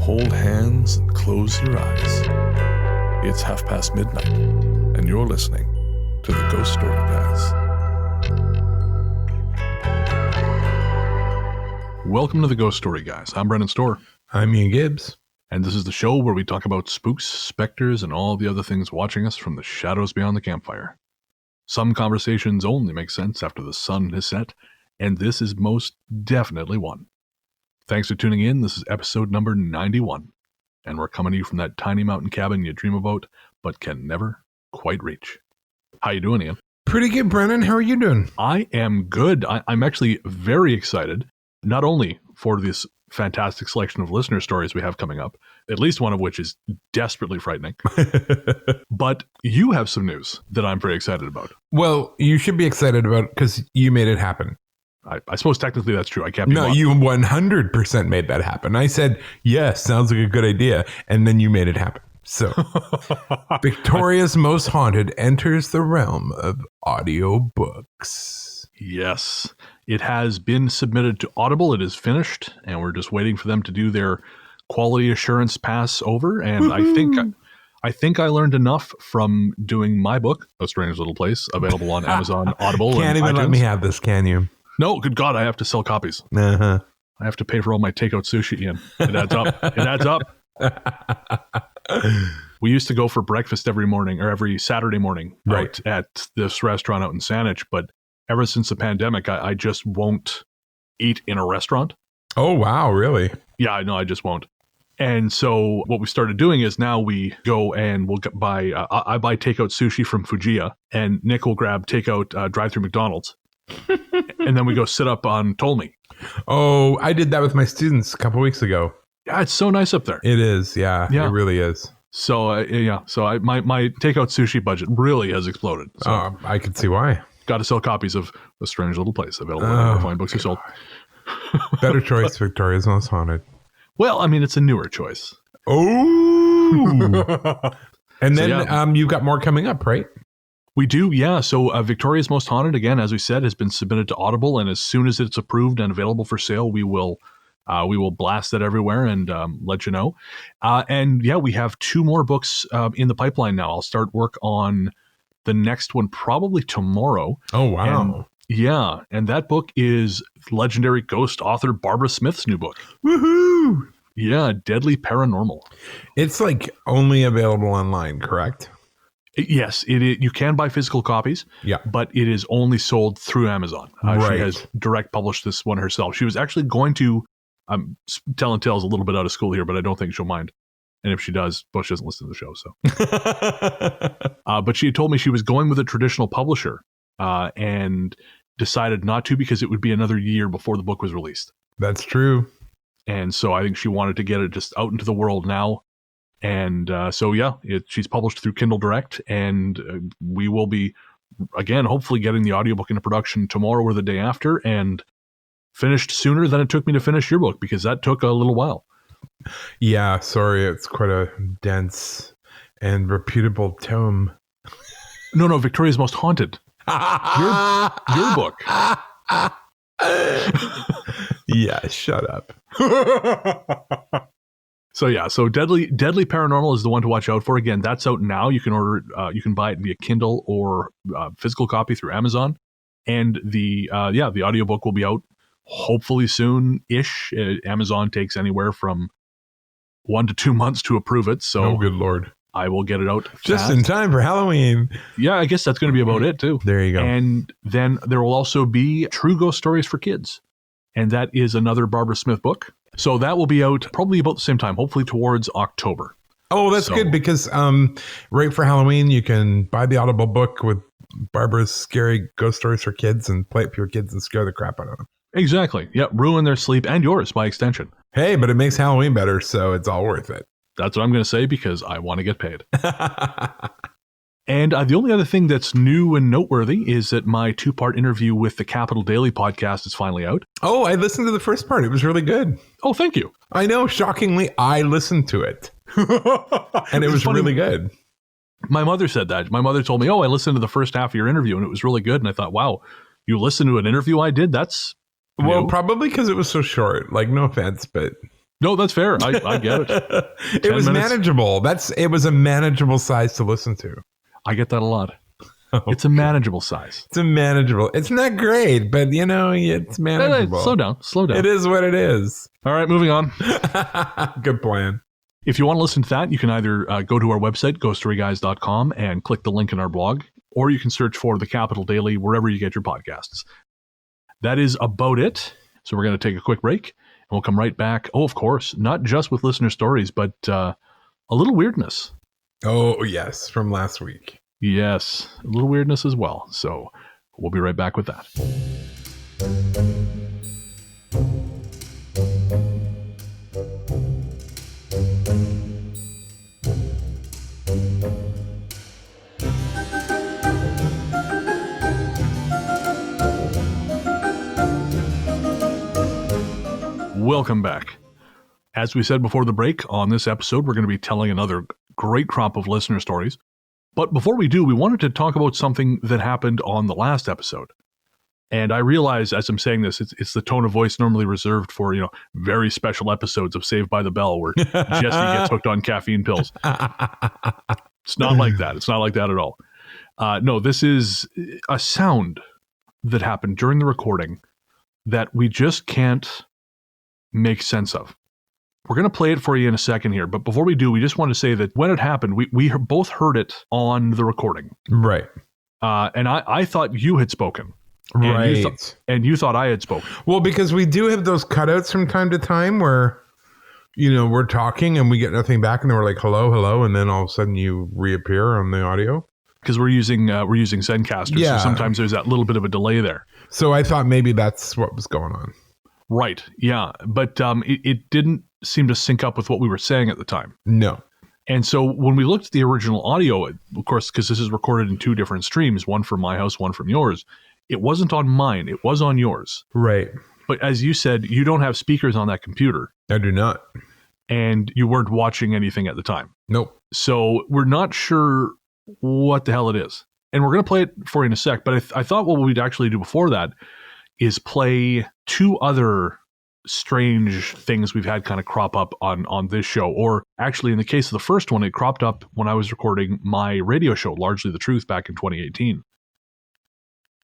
Hold hands and close your eyes. It's midnight, and you're listening to the Ghost Story Guys. Welcome to the Ghost Story Guys. I'm Brennan Storr. I'm Ian Gibbs. And this is the show where we talk about spooks, specters, and all the other things watching us from the shadows beyond the campfire. Some conversations only make sense after the sun has set, and this is most definitely one. Thanks for tuning in. This is episode number 91, and we're coming to you from that tiny mountain cabin you dream about, but can never quite reach. How you doing, Ian? Pretty good, Brennan. How are you doing? I am good. I'm actually very excited, not only for this fantastic selection of listener stories we have coming up, at least one of which is desperately frightening, but you have some news that I'm very excited about. Well, you should be excited about it because you made it happen. I suppose technically that's true. I can't be No, wrong. you 100% made that happen. I said, yes, sounds like a good idea. And then you made it happen. So Victoria's Most Haunted enters the realm of audiobooks. Yes, it has been submitted to Audible. It is finished, and we're just waiting for them to do their quality assurance pass over. And I think I learned enough from doing my book, A Strange Little Place, available on Amazon, Audible, Can't and even iTunes. let me have this, can you? No, good God, I have to sell copies. Uh-huh. I have to pay for all my takeout sushi, Ian. It adds up. It adds up. We used to go for breakfast every morning or every Saturday morning out at this restaurant out in Saanich, but ever since the pandemic, I just won't eat in a restaurant. Oh, wow. Really? Yeah, I know. I just won't. And so what we started doing is now we go and we'll buy, I buy takeout sushi from Fujiya, and Nick will grab takeout drive-through McDonald's. And then we go sit up on Tolmie. Oh, I did that with my students a couple weeks ago. Yeah, it's so nice up there. It is. Yeah, it really is. So, my takeout sushi budget really has exploded. So I could see why. got to sell copies of A Strange Little Place, available wherever fine books are sold. Better choice, Victoria's Most Haunted. Well, I mean, it's a newer choice. Oh. And then you've got more coming up, right? We do, yeah. So Victoria's Most Haunted, again, as we said, has been submitted to Audible, and as soon as it's approved and available for sale, we will blast it everywhere and let you know. We have two more books in the pipeline now. I'll start work on the next one probably tomorrow. Oh, wow. And that book is legendary ghost author Barbara Smith's new book. Woohoo! Yeah, Deadly Paranormal. It's like only available online, correct? Yes, you can buy physical copies, but it is only sold through Amazon. She has direct published this one herself. She was actually going to, I'm telling tales a little bit out of school here, but I don't think she'll mind. And if she does, well, she doesn't listen to the show. So, but she had told me she was going with a traditional publisher and decided not to because it would be another year before the book was released. That's true. And so I think she wanted to get it just out into the world now. And she's published through Kindle Direct, and we will be, again, hopefully getting the audiobook into production tomorrow or the day after, and finished sooner than it took me to finish your book, because that took a little while. Yeah, sorry, it's quite a dense and reputable tome. No, Victoria's Most Haunted. Your book. Yeah, shut up. So Deadly Paranormal is the one to watch out for. Again, that's out now. You can order it. You can buy it via Kindle or physical copy through Amazon. And the audiobook will be out hopefully soon-ish. Amazon takes anywhere from 1 to 2 months to approve it. So, oh, good Lord. I will get it out just in time for Halloween. Yeah, I guess that's going to be about it too. There you go. And then there will also be True Ghost Stories for Kids. And that is another Barbara Smith book. So that will be out probably about the same time, hopefully towards October. Oh, that's good, because right for Halloween, you can buy the Audible book with Barbara's scary ghost stories for kids and play it for your kids and scare the crap out of them. Exactly. Yeah, ruin their sleep and yours by extension. Hey, but it makes Halloween better, so it's all worth it. That's what I'm going to say, because I want to get paid. And the only other thing that's new and noteworthy is that my 2-part interview with the Capital Daily podcast is finally out. Oh, I listened to the first part. It was really good. Oh, thank you. I know. Shockingly, I listened to it. And it was really good. My mother said that. My mother told me, I listened to the first half of your interview and it was really good. And I thought, wow, you listened to an interview I did? That's Well, probably because it was so short. Like, no offense, but No, that's fair. I get it. It was manageable. It was a manageable size to listen to. I get that a lot. It's a manageable size. It's a manageable. It's not great, but it's manageable. Slow down. It is what it is. All right, moving on. Good plan. If you want to listen to that, you can either go to our website, ghoststoryguys.com, and click the link in our blog, or you can search for The Capital Daily wherever you get your podcasts. That is about it. So we're going to take a quick break, and we'll come right back. Oh, of course, not just with listener stories, but a little weirdness. Oh, yes, from last week. Yes, a little weirdness as well. So we'll be right back with that. Welcome back. As we said before the break, on this episode, we're going to be telling another great crop of listener stories. But before we do, we wanted to talk about something that happened on the last episode. And I realize as I'm saying this, it's the tone of voice normally reserved for, very special episodes of Saved by the Bell where Jesse gets hooked on caffeine pills. It's not like that. It's not like that at all. No, this is a sound that happened during the recording that we just can't make sense of. We're going to play it for you in a second here, but before we do, we just want to say that when it happened, we both heard it on the recording. Right. And I thought you had spoken. Right. And you thought I had spoken. Well, because we do have those cutouts from time to time where, we're talking and we get nothing back and then we're like, hello, and then all of a sudden you reappear on the audio. Because we're using Zencaster, so sometimes there's that little bit of a delay there. So I thought maybe that's what was going on. Right, yeah. But it didn't seem to sync up with what we were saying at the time. No. And so when we looked at the original audio, of course, because this is recorded in two different streams, one from my house, one from yours, it wasn't on mine, it was on yours. Right. But as you said, you don't have speakers on that computer. I do not. And you weren't watching anything at the time. Nope. So we're not sure what the hell it is. And we're going to play it for you in a sec. But I thought what we'd actually do before that is play two other strange things we've had kind of crop up on this show. Or actually, in the case of the first one, it cropped up when I was recording my radio show, Largely the Truth, back in 2018.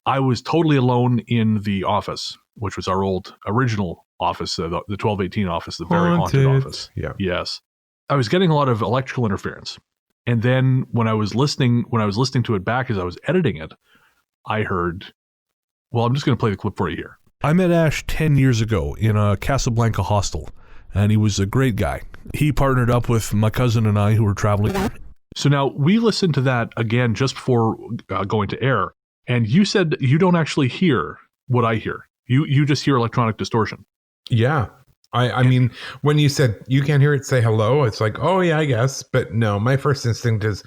I was totally alone in the office, which was our old original office, the 1218 office, the very haunted office. Yeah. Yes. I was getting a lot of electrical interference. And then when I was listening to it back as I was editing it, I heard, well, I'm just going to play the clip for you here. I met Ash 10 years ago in a Casablanca hostel, and he was a great guy. He partnered up with my cousin and I who were traveling. So now we listened to that again just before going to air, and you said you don't actually hear what I hear. You just hear electronic distortion. Yeah. I mean, when you said you can't hear it say hello, it's like, oh, yeah, I guess. But no, my first instinct is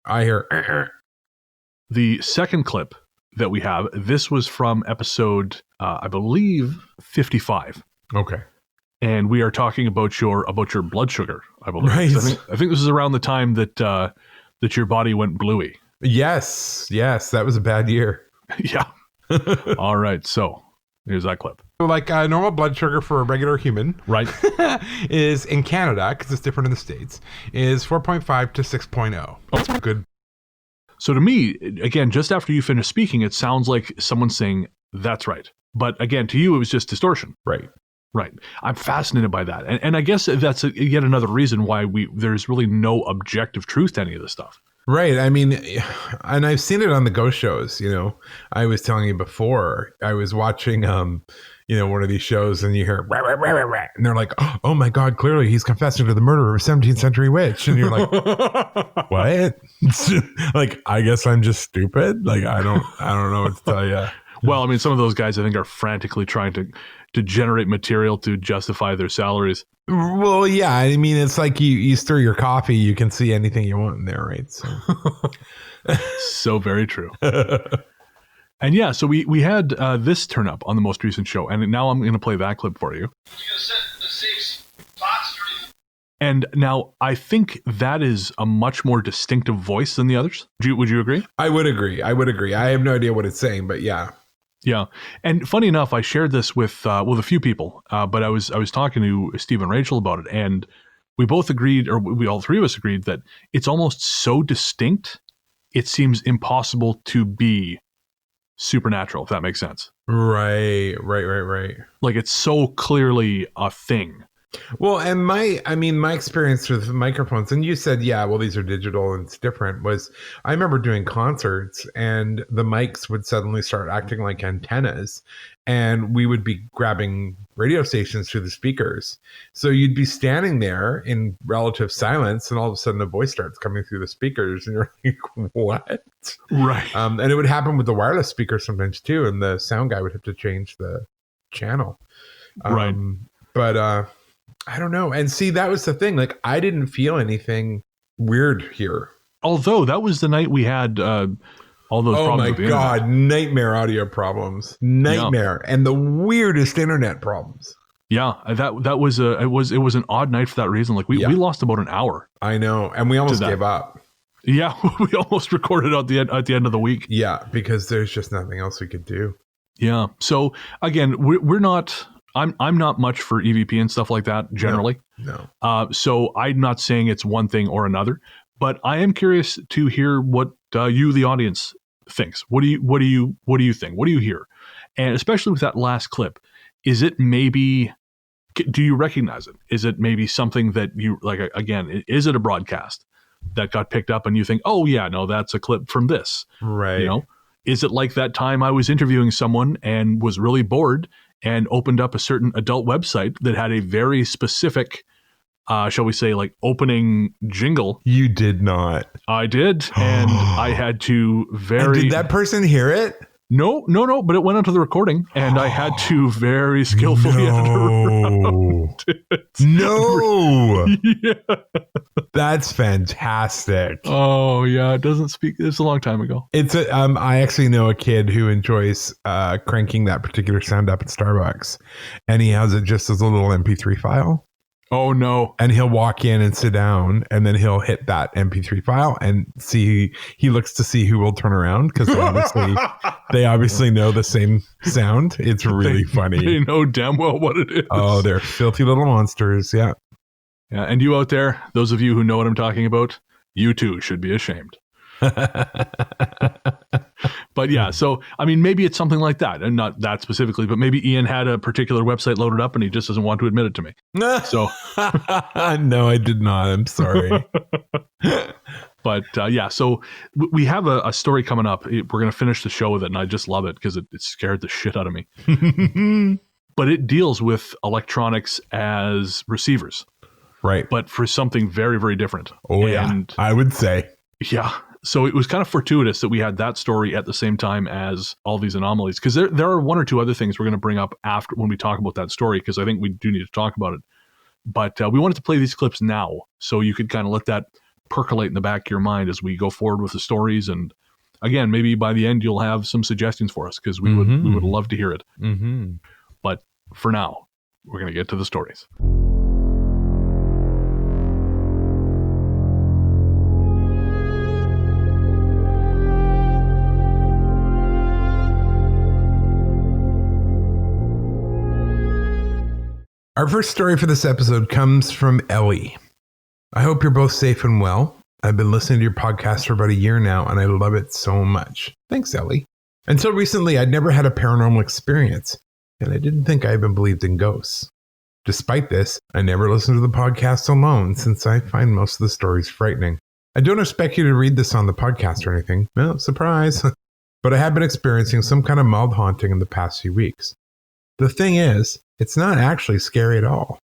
I hear. The second clip that we have, this was from episode, I believe, 55. Okay. And we are talking about your blood sugar, I believe. Right. I think this is around the time that your body went bluey. Yes, that was a bad year. Yeah. All right, so here's that clip. Like normal blood sugar for a regular human, right, is in Canada, because it's different in the States, is 4.5 to 6.0. Oh, good. So to me, again, just after you finish speaking, it sounds like someone saying, that's right. But again, to you, it was just distortion. Right. Right. I'm fascinated by that. And I guess that's yet another reason why there's really no objective truth to any of this stuff. Right. I mean, and I've seen it on the ghost shows, I was telling you before, I was watching, one of these shows and you hear, rah, rah, rah, rah, rah, and they're like, oh my God, clearly he's confessing to the murder of a 17th century witch. And you're like, what? Like, I guess I'm just stupid. Like, I don't know what to tell you. Well, I mean, some of those guys, I think, are frantically trying to generate material to justify their salaries. Well, yeah. I mean, it's like you stir your coffee, you can see anything you want in there, right? So, so very true. And yeah, so we had this turn up on the most recent show, and now I'm going to play that clip for you. And now I think that is a much more distinctive voice than the others. Would you agree? I would agree. I have no idea what it's saying, but yeah. Yeah. And funny enough, I shared this with a few people, but I was talking to Steve and Rachel about it, and we both agreed, or we all three of us agreed, that it's almost so distinct, it seems impossible to be supernatural, if that makes sense. Right. Like, it's so clearly a thing. Well, and my experience with microphones, and you said, yeah, well, these are digital and it's different, was I remember doing concerts and the mics would suddenly start acting like antennas, and we would be grabbing radio stations through the speakers. So you'd be standing there in relative silence, and all of a sudden a voice starts coming through the speakers, and you're like, what? Right. And it would happen with the wireless speakers sometimes too, and the sound guy would have to change the channel. Right. But I don't know. And see, that was the thing. Like, I didn't feel anything weird here. Although that was the night we had all those problems. Oh my God, nightmare audio problems. Nightmare. Yeah. And the weirdest internet problems. Yeah, that was it was an odd night for that reason. Like we lost about an hour. I know, and we almost gave up. Yeah, we almost recorded at the end of the week. Yeah, because there's just nothing else we could do. Yeah. So again, we're not. I'm not much for EVP and stuff like that generally. No. So I'm not saying it's one thing or another, but I am curious to hear what you, the audience, thinks. What do you think? What do you hear? And especially with that last clip, is it maybe? Do you recognize it? Is it maybe something that you like? Again, is it a broadcast that got picked up and you think, oh yeah, no, that's a clip from this, right? You know, is it like that time I was interviewing someone and was really bored and opened up a certain adult website that had a very specific, shall we say, like opening jingle? You did not. I did, and I had to And did that person hear it? No, but it went onto the recording, and I had to very skillfully edit around it. No. Yeah. That's fantastic. Oh, yeah, it doesn't speak. It's a long time ago. It's I actually know a kid who enjoys cranking that particular sound up at Starbucks, and he has it just as a little MP3 file. Oh, no. And he'll walk in and sit down, and then he'll hit that MP3 file and see, he looks to see who will turn around, because they obviously know the same sound. It's really funny. They know damn well what it is. Oh, they're filthy little monsters. Yeah. Yeah. And you out there, those of you who know what I'm talking about, you too should be ashamed. But yeah, so I mean, maybe it's something like that, and not that specifically, but maybe Ian had a particular website loaded up and he just doesn't want to admit it to me. So no, I did not. I'm sorry. But yeah, so we have a story coming up. We're going to finish the show with it, and I just love it because it scared the shit out of me. But it deals with electronics as receivers, right? But for something very, very different. Oh, yeah, I would say. Yeah. So it was kind of fortuitous that we had that story at the same time as all these anomalies, because there are one or two other things we're going to bring up after when we talk about that story, because I think we do need to talk about it. But we wanted to play these clips now so you could kind of let that percolate in the back of your mind as we go forward with the stories. And again, maybe by the end you'll have some suggestions for us, because we would love to hear it. Mm-hmm. But for now, we're going to get to the stories. Our first story for this episode comes from Ellie. I hope you're both safe and well. I've been listening to your podcast for about a year now, and I love it so much. Thanks, Ellie. Until recently, I'd never had a paranormal experience, and I didn't think I even believed in ghosts. Despite this, I never listen to the podcast alone, since I find most of the stories frightening. I don't expect you to read this on the podcast or anything. No, surprise. But I have been experiencing some kind of mild haunting in the past few weeks. The thing is, it's not actually scary at all.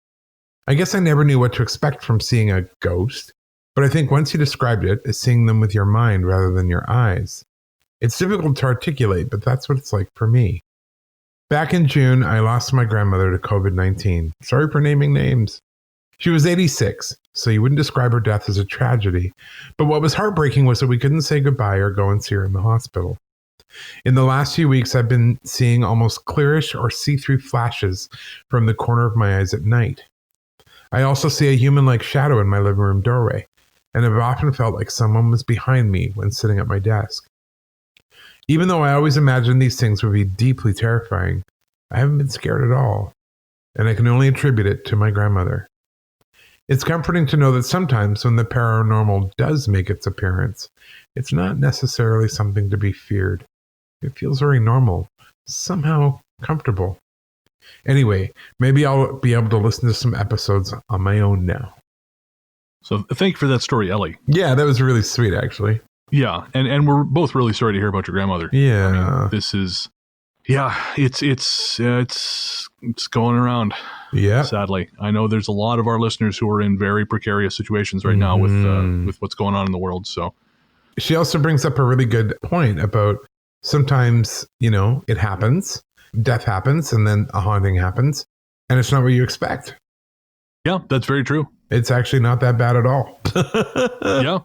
I guess I never knew what to expect from seeing a ghost, but I think once you described it as seeing them with your mind rather than your eyes. It's difficult to articulate, but that's what it's like for me. Back in June, I lost my grandmother to COVID-19. Sorry for naming names. She was 86, so you wouldn't describe her death as a tragedy, but what was heartbreaking was that we couldn't say goodbye or go and see her in the hospital. In the last few weeks, I've been seeing almost clearish or see-through flashes from the corner of my eyes at night. I also see a human-like shadow in my living room doorway, and I've often felt like someone was behind me when sitting at my desk. Even though I always imagined these things would be deeply terrifying, I haven't been scared at all. And I can only attribute it to my grandmother. It's comforting to know that sometimes when the paranormal does make its appearance, it's not necessarily something to be feared. It feels very normal, somehow comfortable. Anyway, maybe I'll be able to listen to some episodes on my own now. So thank you for that story, Ellie. Yeah, that was really sweet, actually. Yeah, and we're both really sorry to hear about your grandmother. Yeah. I mean, this is, it's going around. Yeah. Sadly, I know there's a lot of our listeners who are in very precarious situations right now with what's going on in the world. So she also brings up a really good point about sometimes, it happens, death happens, and then a haunting happens, and it's not what you expect. Yeah, that's very true. It's actually not that bad at all. Yeah.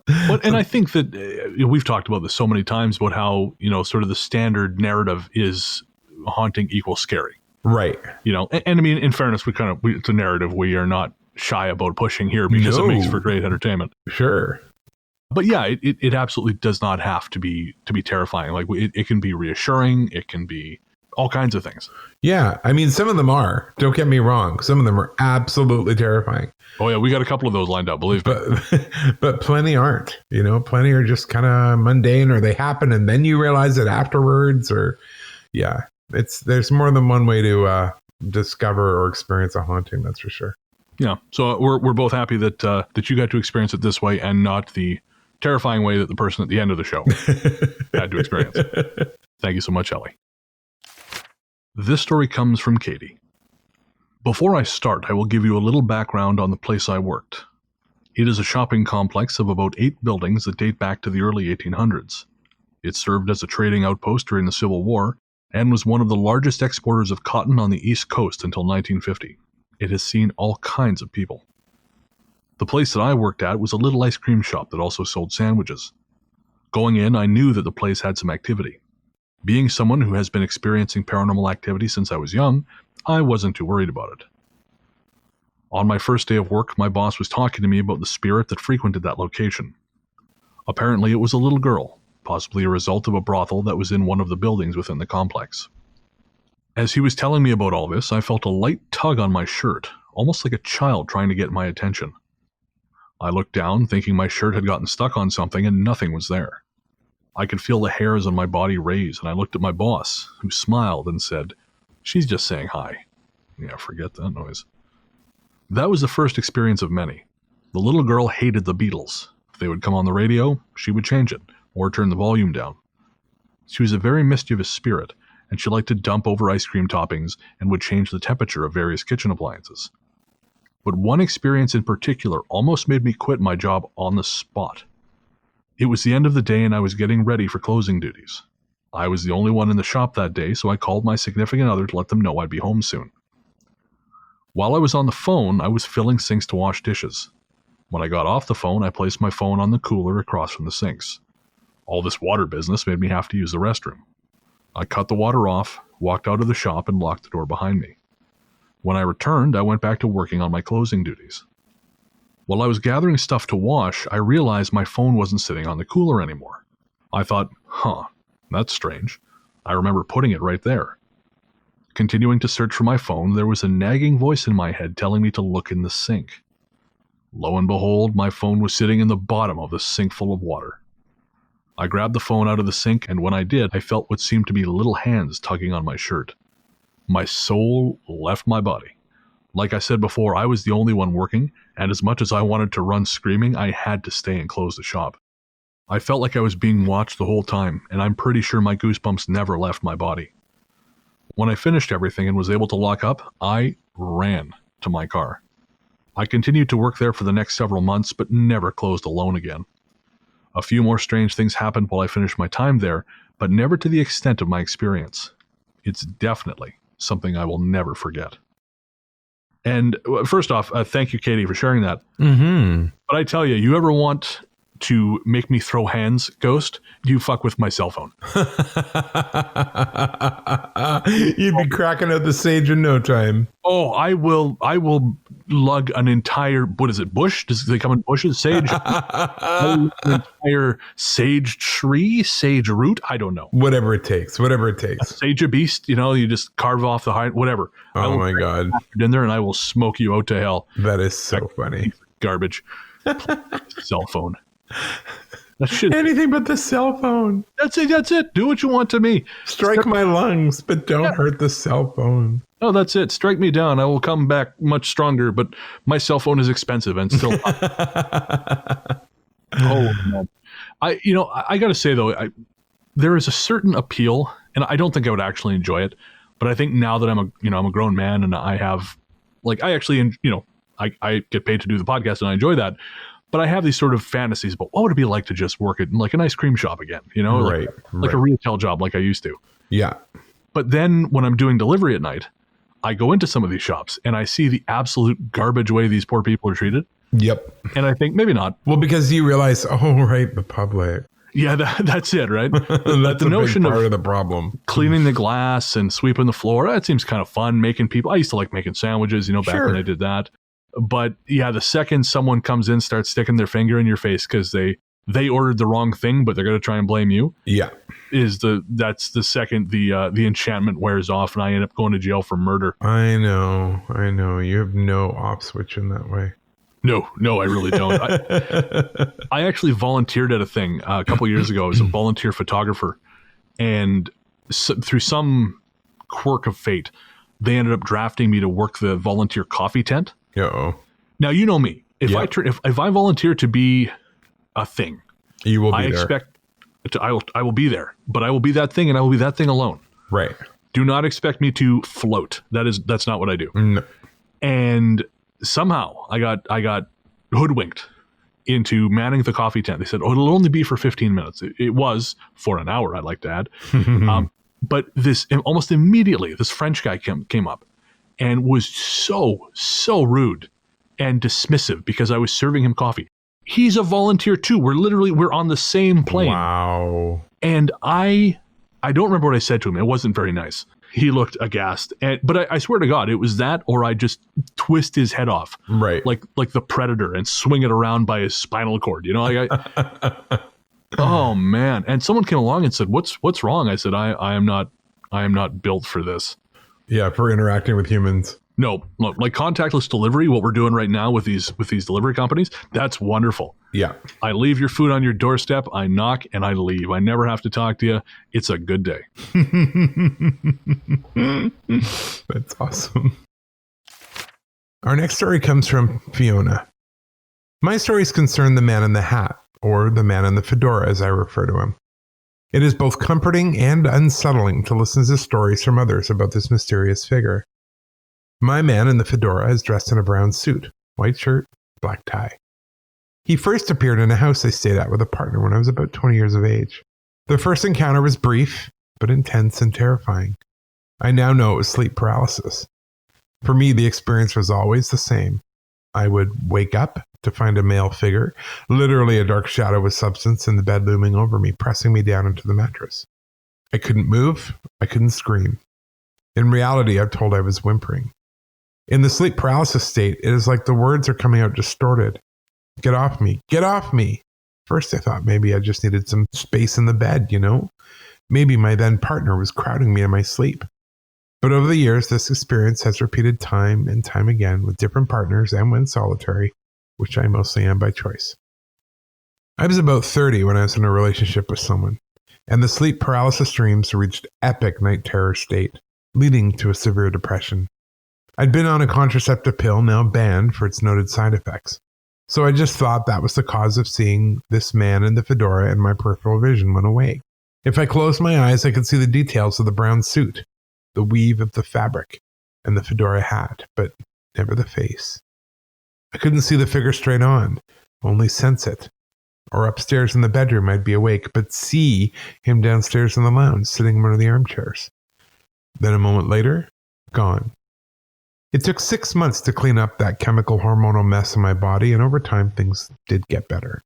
And I think that we've talked about this so many times about how, sort of the standard narrative is haunting equals scary. Right. And I mean, in fairness, it's a narrative we are not shy about pushing here because it makes for great entertainment. Sure. But yeah, it absolutely does not have to be terrifying. Like it can be reassuring. It can be all kinds of things. Yeah. I mean, some of them are. Don't get me wrong. Some of them are absolutely terrifying. Oh, yeah. We got a couple of those lined up, believe me. But plenty aren't. Plenty are just kind of mundane, or they happen and then you realize it afterwards. Or, yeah. There's more than one way to discover or experience a haunting. That's for sure. Yeah. So we're both happy that you got to experience it this way and not the terrifying way that the person at the end of the show had to experience. Thank you so much, Ellie. This story comes from Katie. Before I start, I will give you a little background on the place I worked. It is a shopping complex of about 8 buildings that date back to the early 1800s. It served as a trading outpost during the Civil War and was one of the largest exporters of cotton on the East Coast until 1950. It has seen all kinds of people. The place that I worked at was a little ice cream shop that also sold sandwiches. Going in, I knew that the place had some activity. Being someone who has been experiencing paranormal activity since I was young, I wasn't too worried about it. On my first day of work, my boss was talking to me about the spirit that frequented that location. Apparently, it was a little girl, possibly a result of a brothel that was in one of the buildings within the complex. As he was telling me about all this, I felt a light tug on my shirt, almost like a child trying to get my attention. I looked down, thinking my shirt had gotten stuck on something, and nothing was there. I could feel the hairs on my body raise, and I looked at my boss, who smiled and said, "She's just saying hi." Yeah, forget that noise. That was the first experience of many. The little girl hated the Beatles. If they would come on the radio, she would change it, or turn the volume down. She was a very mischievous spirit, and she liked to dump over ice cream toppings and would change the temperature of various kitchen appliances. But one experience in particular almost made me quit my job on the spot. It was the end of the day and I was getting ready for closing duties. I was the only one in the shop that day, so I called my significant other to let them know I'd be home soon. While I was on the phone, I was filling sinks to wash dishes. When I got off the phone, I placed my phone on the cooler across from the sinks. All this water business made me have to use the restroom. I cut the water off, walked out of the shop, and locked the door behind me. When I returned, I went back to working on my closing duties. While I was gathering stuff to wash, I realized my phone wasn't sitting on the cooler anymore. I thought, that's strange. I remember putting it right there. Continuing to search for my phone, there was a nagging voice in my head telling me to look in the sink. Lo and behold, my phone was sitting in the bottom of the sink full of water. I grabbed the phone out of the sink, and when I did, I felt what seemed to be little hands tugging on my shirt. My soul left my body. Like I said before, I was the only one working, and as much as I wanted to run screaming, I had to stay and close the shop. I felt like I was being watched the whole time, and I'm pretty sure my goosebumps never left my body. When I finished everything and was able to lock up, I ran to my car. I continued to work there for the next several months, but never closed alone again. A few more strange things happened while I finished my time there, but never to the extent of my experience. It's definitely something I will never forget. And first off, thank you, Katie, for sharing that. Mm-hmm. But I tell you, you ever want to make me throw hands, Ghost, you fuck with my cell phone. You'd be cracking out the sage in no time. Oh, I will lug an entire, what is it, bush? Does they come in bushes? Sage? An entire sage tree? Sage root? I don't know. Whatever it takes. Sage a beast, you just carve off the hide, whatever. Oh my God. In there and I will smoke you out to hell. That is so funny. Garbage. Cell phone. That shit. Anything but the cell phone. That's it. Do what you want to me. Strike my lungs, but don't hurt the cell phone. Oh, that's it. Strike me down. I will come back much stronger, but my cell phone is expensive and still. Oh man. I got to say though, there is a certain appeal, and I don't think I would actually enjoy it, but I think now that I'm a grown man and I have, I get paid to do the podcast and I enjoy that. But I have these sort of fantasies about what would it be like to just work at like an ice cream shop again, like a retail job like I used to. Yeah. But then when I'm doing delivery at night, I go into some of these shops and I see the absolute garbage way these poor people are treated. Yep. And I think maybe not. Well, because you realize, the public. Yeah, that's it, right? That's the notion part of the problem. Cleaning the glass and sweeping the floor, that seems kind of fun. Making people, I used to like making sandwiches, back when I did that. But yeah, the second someone comes in, starts sticking their finger in your face because they ordered the wrong thing, but they're going to try and blame you. Yeah, that's the second the enchantment wears off, and I end up going to jail for murder. I know. You have no off switch in that way. No, I really don't. I actually volunteered at a thing a couple of years ago. I was a volunteer photographer, and through some quirk of fate, they ended up drafting me to work the volunteer coffee tent. Uh-oh. Now, you know me. If I volunteer to be a thing, you will be there. I will be there, but I will be that thing and I will be that thing alone. Right. Do not expect me to float. That's not what I do. No. And somehow I got hoodwinked into manning the coffee tent. They said, it'll only be for 15 minutes. It was for an hour, I'd like to add. But almost immediately, this French guy came up and was so rude and dismissive because I was serving him coffee. He's a volunteer too. We're on the same plane. Wow. And I don't remember what I said to him. It wasn't very nice. He looked aghast. But I swear to God, it was that or I just twist his head off. Right. Like the Predator and swing it around by his spinal cord. Oh man. And someone came along and said, what's wrong? I said, I am not built for this. Yeah, for interacting with humans. No, look, like contactless delivery, what we're doing right now with these delivery companies, that's wonderful. Yeah. I leave your food on your doorstep, I knock, and I leave. I never have to talk to you. It's a good day. That's awesome. Our next story comes from Fiona. My stories concern the man in the hat, or the man in the fedora, as I refer to him. It is both comforting and unsettling to listen to stories from others about this mysterious figure. My man in the fedora is dressed in a brown suit, white shirt, black tie. He first appeared in a house I stayed at with a partner when I was about 20 years of age. The first encounter was brief, but intense and terrifying. I now know it was sleep paralysis. For me, the experience was always the same. I would wake up to find a male figure, literally a dark shadow of substance in the bed looming over me, pressing me down into the mattress. I couldn't move. I couldn't scream. In reality, I'm told I was whimpering. In the sleep paralysis state, it is like the words are coming out distorted. Get off me. Get off me. First, I thought maybe I just needed some space in the bed, Maybe my then partner was crowding me in my sleep. But over the years, this experience has repeated time and time again with different partners and when solitary, which I mostly am by choice. I was about 30 when I was in a relationship with someone, and the sleep paralysis dreams reached epic night terror state, leading to a severe depression. I'd been on a contraceptive pill, now banned for its noted side effects. So I just thought that was the cause of seeing this man in the fedora and my peripheral vision went away. If I closed my eyes, I could see the details of the brown suit, the weave of the fabric, and the fedora hat, but never the face. I couldn't see the figure straight on, only sense it. Or upstairs in the bedroom, I'd be awake, but see him downstairs in the lounge, sitting in one of the armchairs. Then a moment later, gone. It took 6 months to clean up that chemical hormonal mess in my body, and over time, things did get better.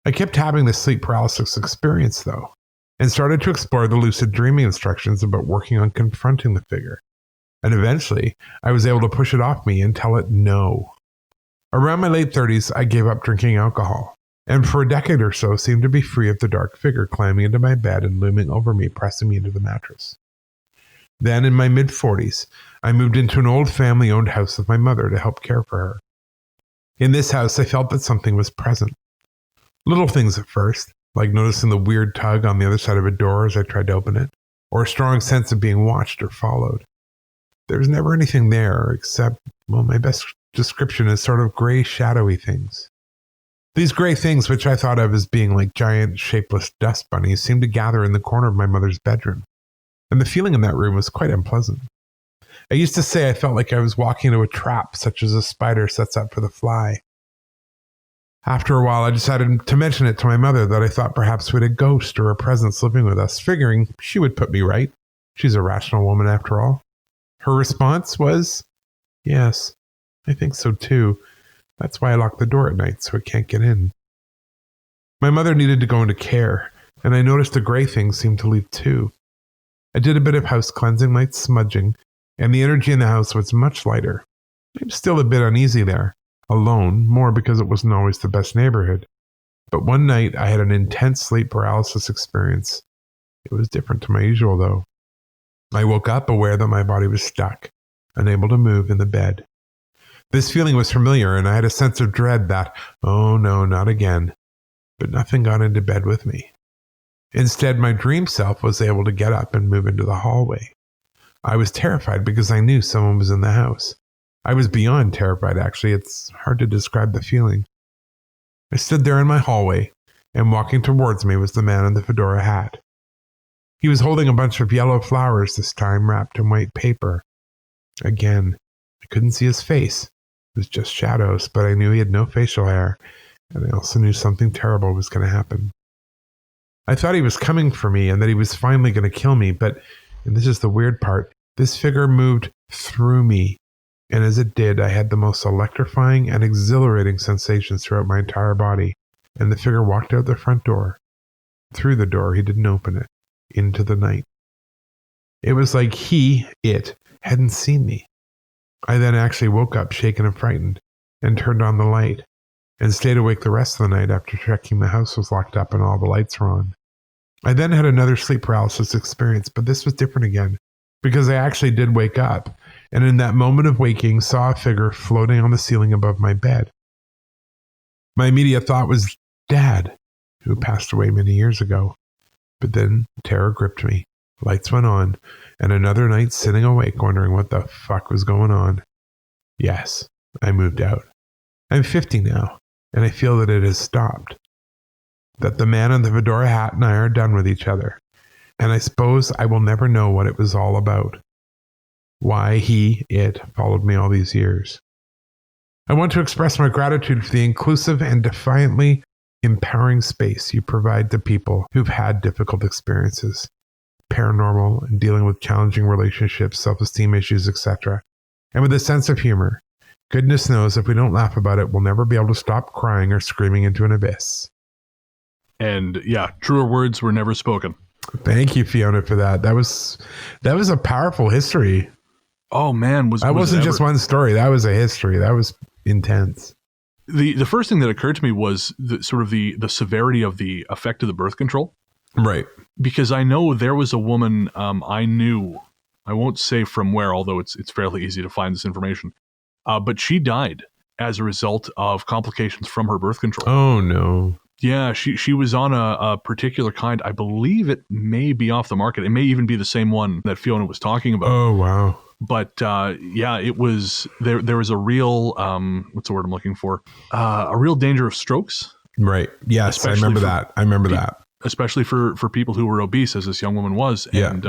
I kept having this sleep paralysis experience, though, and started to explore the lucid dreaming instructions about working on confronting the figure. And eventually, I was able to push it off me and tell it no. Around my late 30s, I gave up drinking alcohol, and for a decade or so seemed to be free of the dark figure climbing into my bed and looming over me, pressing me into the mattress. Then, in my mid-40s, I moved into an old family-owned house with my mother to help care for her. In this house, I felt that something was present. Little things at first, like noticing the weird tug on the other side of a door as I tried to open it, or a strong sense of being watched or followed. There was never anything there except, well, my best description is sort of gray, shadowy things. These gray things, which I thought of as being like giant, shapeless dust bunnies, seemed to gather in the corner of my mother's bedroom, and the feeling in that room was quite unpleasant. I used to say I felt like I was walking into a trap, such as a spider sets up for the fly. After a while, I decided to mention it to my mother that I thought perhaps we had a ghost or a presence living with us, figuring she would put me right. She's a rational woman after all. Her response was, "Yes, I think so too. That's why I lock the door at night so it can't get in." My mother needed to go into care, and I noticed the gray things seemed to leave too. I did a bit of house cleansing, light smudging, and the energy in the house was much lighter. I'm still a bit uneasy there. Alone, more because it wasn't always the best neighborhood. But one night I had an intense sleep paralysis experience. It was different to my usual, though. I woke up aware that my body was stuck, unable to move in the bed. This feeling was familiar, and I had a sense of dread that, oh no, not again. But nothing got into bed with me. Instead, my dream self was able to get up and move into the hallway. I was terrified because I knew someone was in the house. I was beyond terrified, actually. It's hard to describe the feeling. I stood there in my hallway, and walking towards me was the man in the fedora hat. He was holding a bunch of yellow flowers, this time wrapped in white paper. Again, I couldn't see his face. It was just shadows, but I knew he had no facial hair, and I also knew something terrible was going to happen. I thought he was coming for me and that he was finally going to kill me, but, and this is the weird part, this figure moved through me. And as it did, I had the most electrifying and exhilarating sensations throughout my entire body, and the figure walked out the front door. Through the door, he didn't open it, into the night. It was like it, hadn't seen me. I then actually woke up shaken and frightened, and turned on the light, and stayed awake the rest of the night after checking the house was locked up and all the lights were on. I then had another sleep paralysis experience, but this was different again, because I actually did wake up, and in that moment of waking, saw a figure floating on the ceiling above my bed. My immediate thought was Dad, who passed away many years ago. But then terror gripped me. Lights went on, and another night sitting awake wondering what the fuck was going on. Yes, I moved out. I'm 50 now, and I feel that it has stopped. That the man in the fedora hat and I are done with each other. And I suppose I will never know what it was all about. Why it followed me all these years. I want to express my gratitude for the inclusive and defiantly empowering space you provide to people who've had difficult experiences, paranormal, and dealing with challenging relationships, self-esteem issues, etc. And with a sense of humor. Goodness knows if we don't laugh about it, we'll never be able to stop crying or screaming into an abyss. And yeah, truer words were never spoken. Thank you, Fiona, for that. That was a powerful history. Oh man, that wasn't just one story. That was a history. That was intense. The first thing that occurred to me was the severity of the effect of the birth control. Right. Because I know there was a woman I knew, I won't say from where, although it's fairly easy to find this information, but she died as a result of complications from her birth control. Oh no. Yeah, she was on a particular kind. I believe it may be off the market. It may even be the same one that Fiona was talking about. Oh wow. But yeah, it was there was a real what's the word I'm looking for? A real danger of strokes. Right. Yes, I remember that. Especially for people who were obese, as this young woman was. And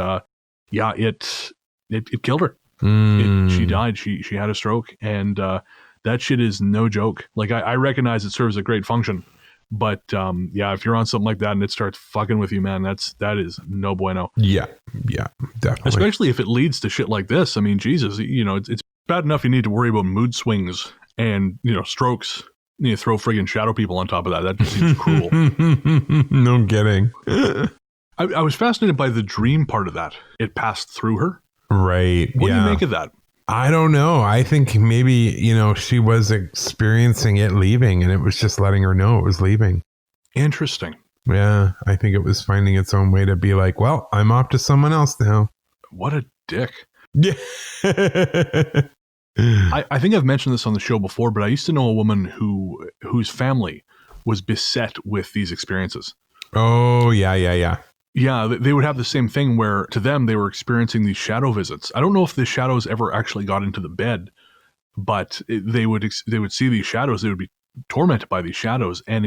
yeah, it killed her. She died. She had a stroke, and that shit is no joke. Like I recognize it serves a great function. But yeah, if you're on something like that and it starts fucking with you, man, that is no bueno. Yeah, definitely. Especially if it leads to shit like this. I mean, Jesus, it's bad enough you need to worry about mood swings and strokes You throw friggin' shadow people on top of that. That just seems cruel. No kidding. I was fascinated by the dream part of that. It passed through her. Right. What do you make of that? I don't know. I think maybe, she was experiencing it leaving, and it was just letting her know it was leaving. Interesting. Yeah. I think it was finding its own way to be like, well, I'm off to someone else now. What a dick. Yeah. I think I've mentioned this on the show before, but I used to know a woman whose family was beset with these experiences. Oh, yeah. Yeah, they would have the same thing where to them they were experiencing these shadow visits. I don't know if the shadows ever actually got into the bed, but they would see these shadows. They would be tormented by these shadows, and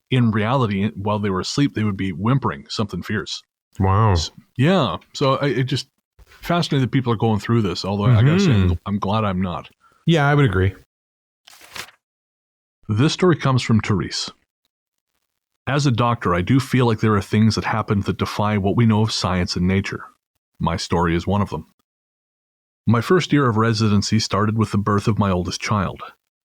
in reality, while they were asleep, they would be whimpering something fierce. Wow. Yeah, so it just fascinating that people are going through this. Although I gotta say, I'm glad I'm not. Yeah, I would agree. This story comes from Therese. As a doctor, I do feel like there are things that happen that defy what we know of science and nature. My story is one of them. My first year of residency started with the birth of my oldest child.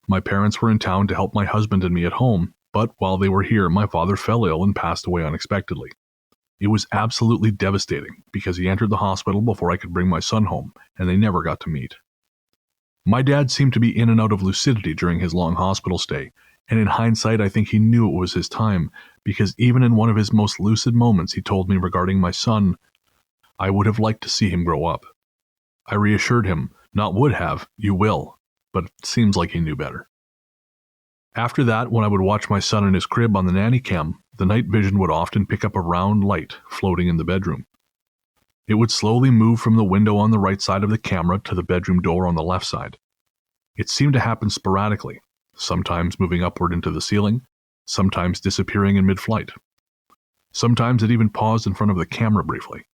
My parents were in town to help my husband and me at home, but while they were here, my father fell ill and passed away unexpectedly. It was absolutely devastating because he entered the hospital before I could bring my son home, and they never got to meet. My dad seemed to be in and out of lucidity during his long hospital stay, and in hindsight, I think he knew it was his time, because even in one of his most lucid moments, he told me regarding my son, I would have liked to see him grow up. I reassured him, not would have, you will, but it seems like he knew better. After that, when I would watch my son in his crib on the nanny cam, the night vision would often pick up a round light floating in the bedroom. It would slowly move from the window on the right side of the camera to the bedroom door on the left side. It seemed to happen sporadically, sometimes moving upward into the ceiling, sometimes disappearing in mid-flight. Sometimes it even paused in front of the camera briefly.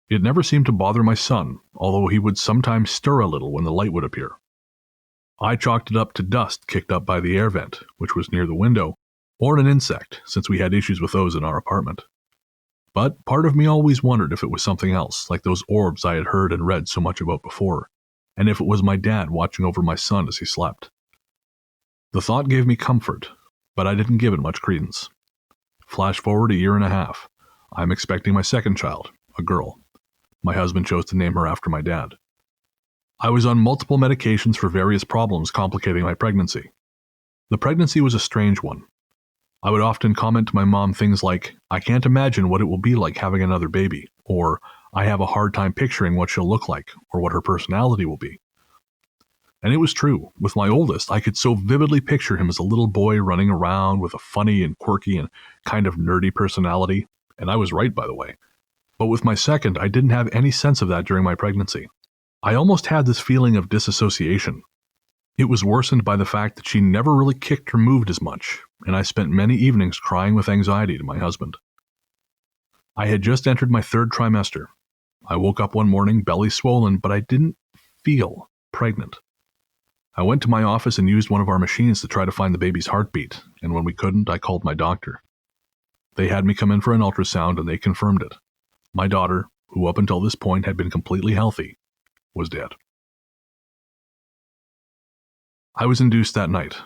It never seemed to bother my son, although he would sometimes stir a little when the light would appear. I chalked it up to dust kicked up by the air vent, which was near the window, or an insect, since we had issues with those in our apartment. But part of me always wondered if it was something else, like those orbs I had heard and read so much about before, and if it was my dad watching over my son as he slept. The thought gave me comfort, but I didn't give it much credence. Flash forward a year and a half. I'm expecting my second child, a girl. My husband chose to name her after my dad. I was on multiple medications for various problems complicating my pregnancy. The pregnancy was a strange one. I would often comment to my mom things like, I can't imagine what it will be like having another baby, or I have a hard time picturing what she'll look like, or what her personality will be. And it was true. With my oldest, I could so vividly picture him as a little boy running around with a funny and quirky and kind of nerdy personality, and I was right, by the way. But with my second, I didn't have any sense of that during my pregnancy. I almost had this feeling of disassociation. It was worsened by the fact that she never really kicked or moved as much, and I spent many evenings crying with anxiety to my husband. I had just entered my third trimester. I woke up one morning belly swollen, but I didn't feel pregnant. I went to my office and used one of our machines to try to find the baby's heartbeat, and when we couldn't, I called my doctor. They had me come in for an ultrasound, and they confirmed it. My daughter, who up until this point had been completely healthy, was dead. I was induced that night.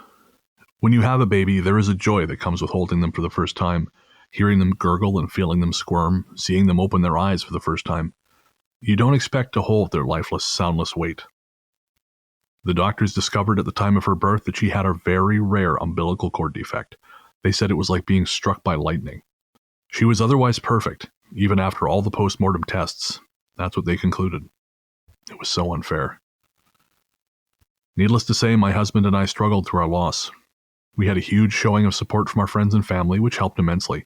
When you have a baby, there is a joy that comes with holding them for the first time, hearing them gurgle and feeling them squirm, seeing them open their eyes for the first time. You don't expect to hold their lifeless, soundless weight. The doctors discovered at the time of her birth that she had a very rare umbilical cord defect. They said it was like being struck by lightning. She was otherwise perfect, even after all the post-mortem tests. That's what they concluded. It was so unfair. Needless to say, my husband and I struggled through our loss. We had a huge showing of support from our friends and family, which helped immensely.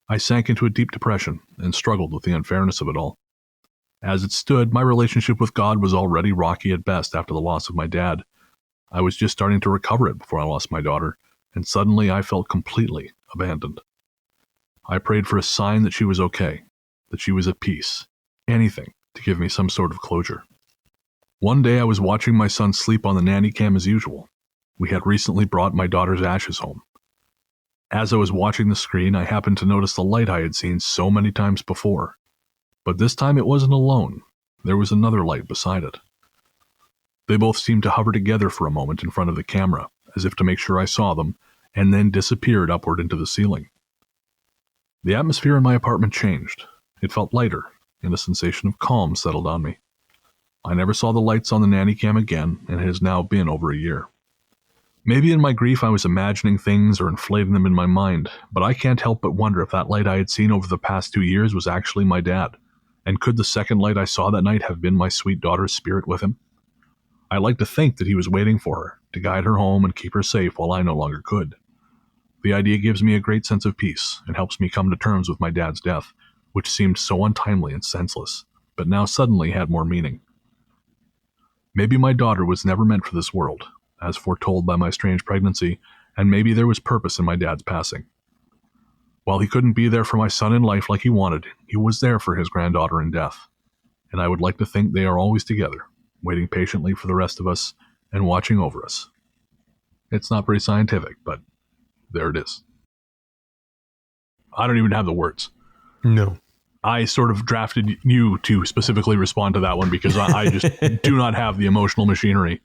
I sank into a deep depression and struggled with the unfairness of it all. As it stood, my relationship with God was already rocky at best after the loss of my dad. I was just starting to recover it before I lost my daughter, and suddenly I felt completely abandoned. I prayed for a sign that she was okay, that she was at peace, anything to give me some sort of closure. One day I was watching my son sleep on the nanny cam as usual. We had recently brought my daughter's ashes home. As I was watching the screen, I happened to notice the light I had seen so many times before. But this time it wasn't alone. There was another light beside it. They both seemed to hover together for a moment in front of the camera, as if to make sure I saw them, and then disappeared upward into the ceiling. The atmosphere in my apartment changed. It felt lighter, and a sensation of calm settled on me. I never saw the lights on the nanny cam again, and it has now been over a year. Maybe in my grief I was imagining things or inflating them in my mind, but I can't help but wonder if that light I had seen over the past 2 years was actually my dad, and could the second light I saw that night have been my sweet daughter's spirit with him? I like to think that he was waiting for her, to guide her home and keep her safe while I no longer could. The idea gives me a great sense of peace and helps me come to terms with my dad's death, which seemed so untimely and senseless, but now suddenly had more meaning. Maybe my daughter was never meant for this world, as foretold by my strange pregnancy, and maybe there was purpose in my dad's passing. While he couldn't be there for my son in life like he wanted, he was there for his granddaughter in death, and I would like to think they are always together, waiting patiently for the rest of us and watching over us. It's not very scientific, but there it is. I don't even have the words. No. I sort of drafted you to specifically respond to that one because I just do not have the emotional machinery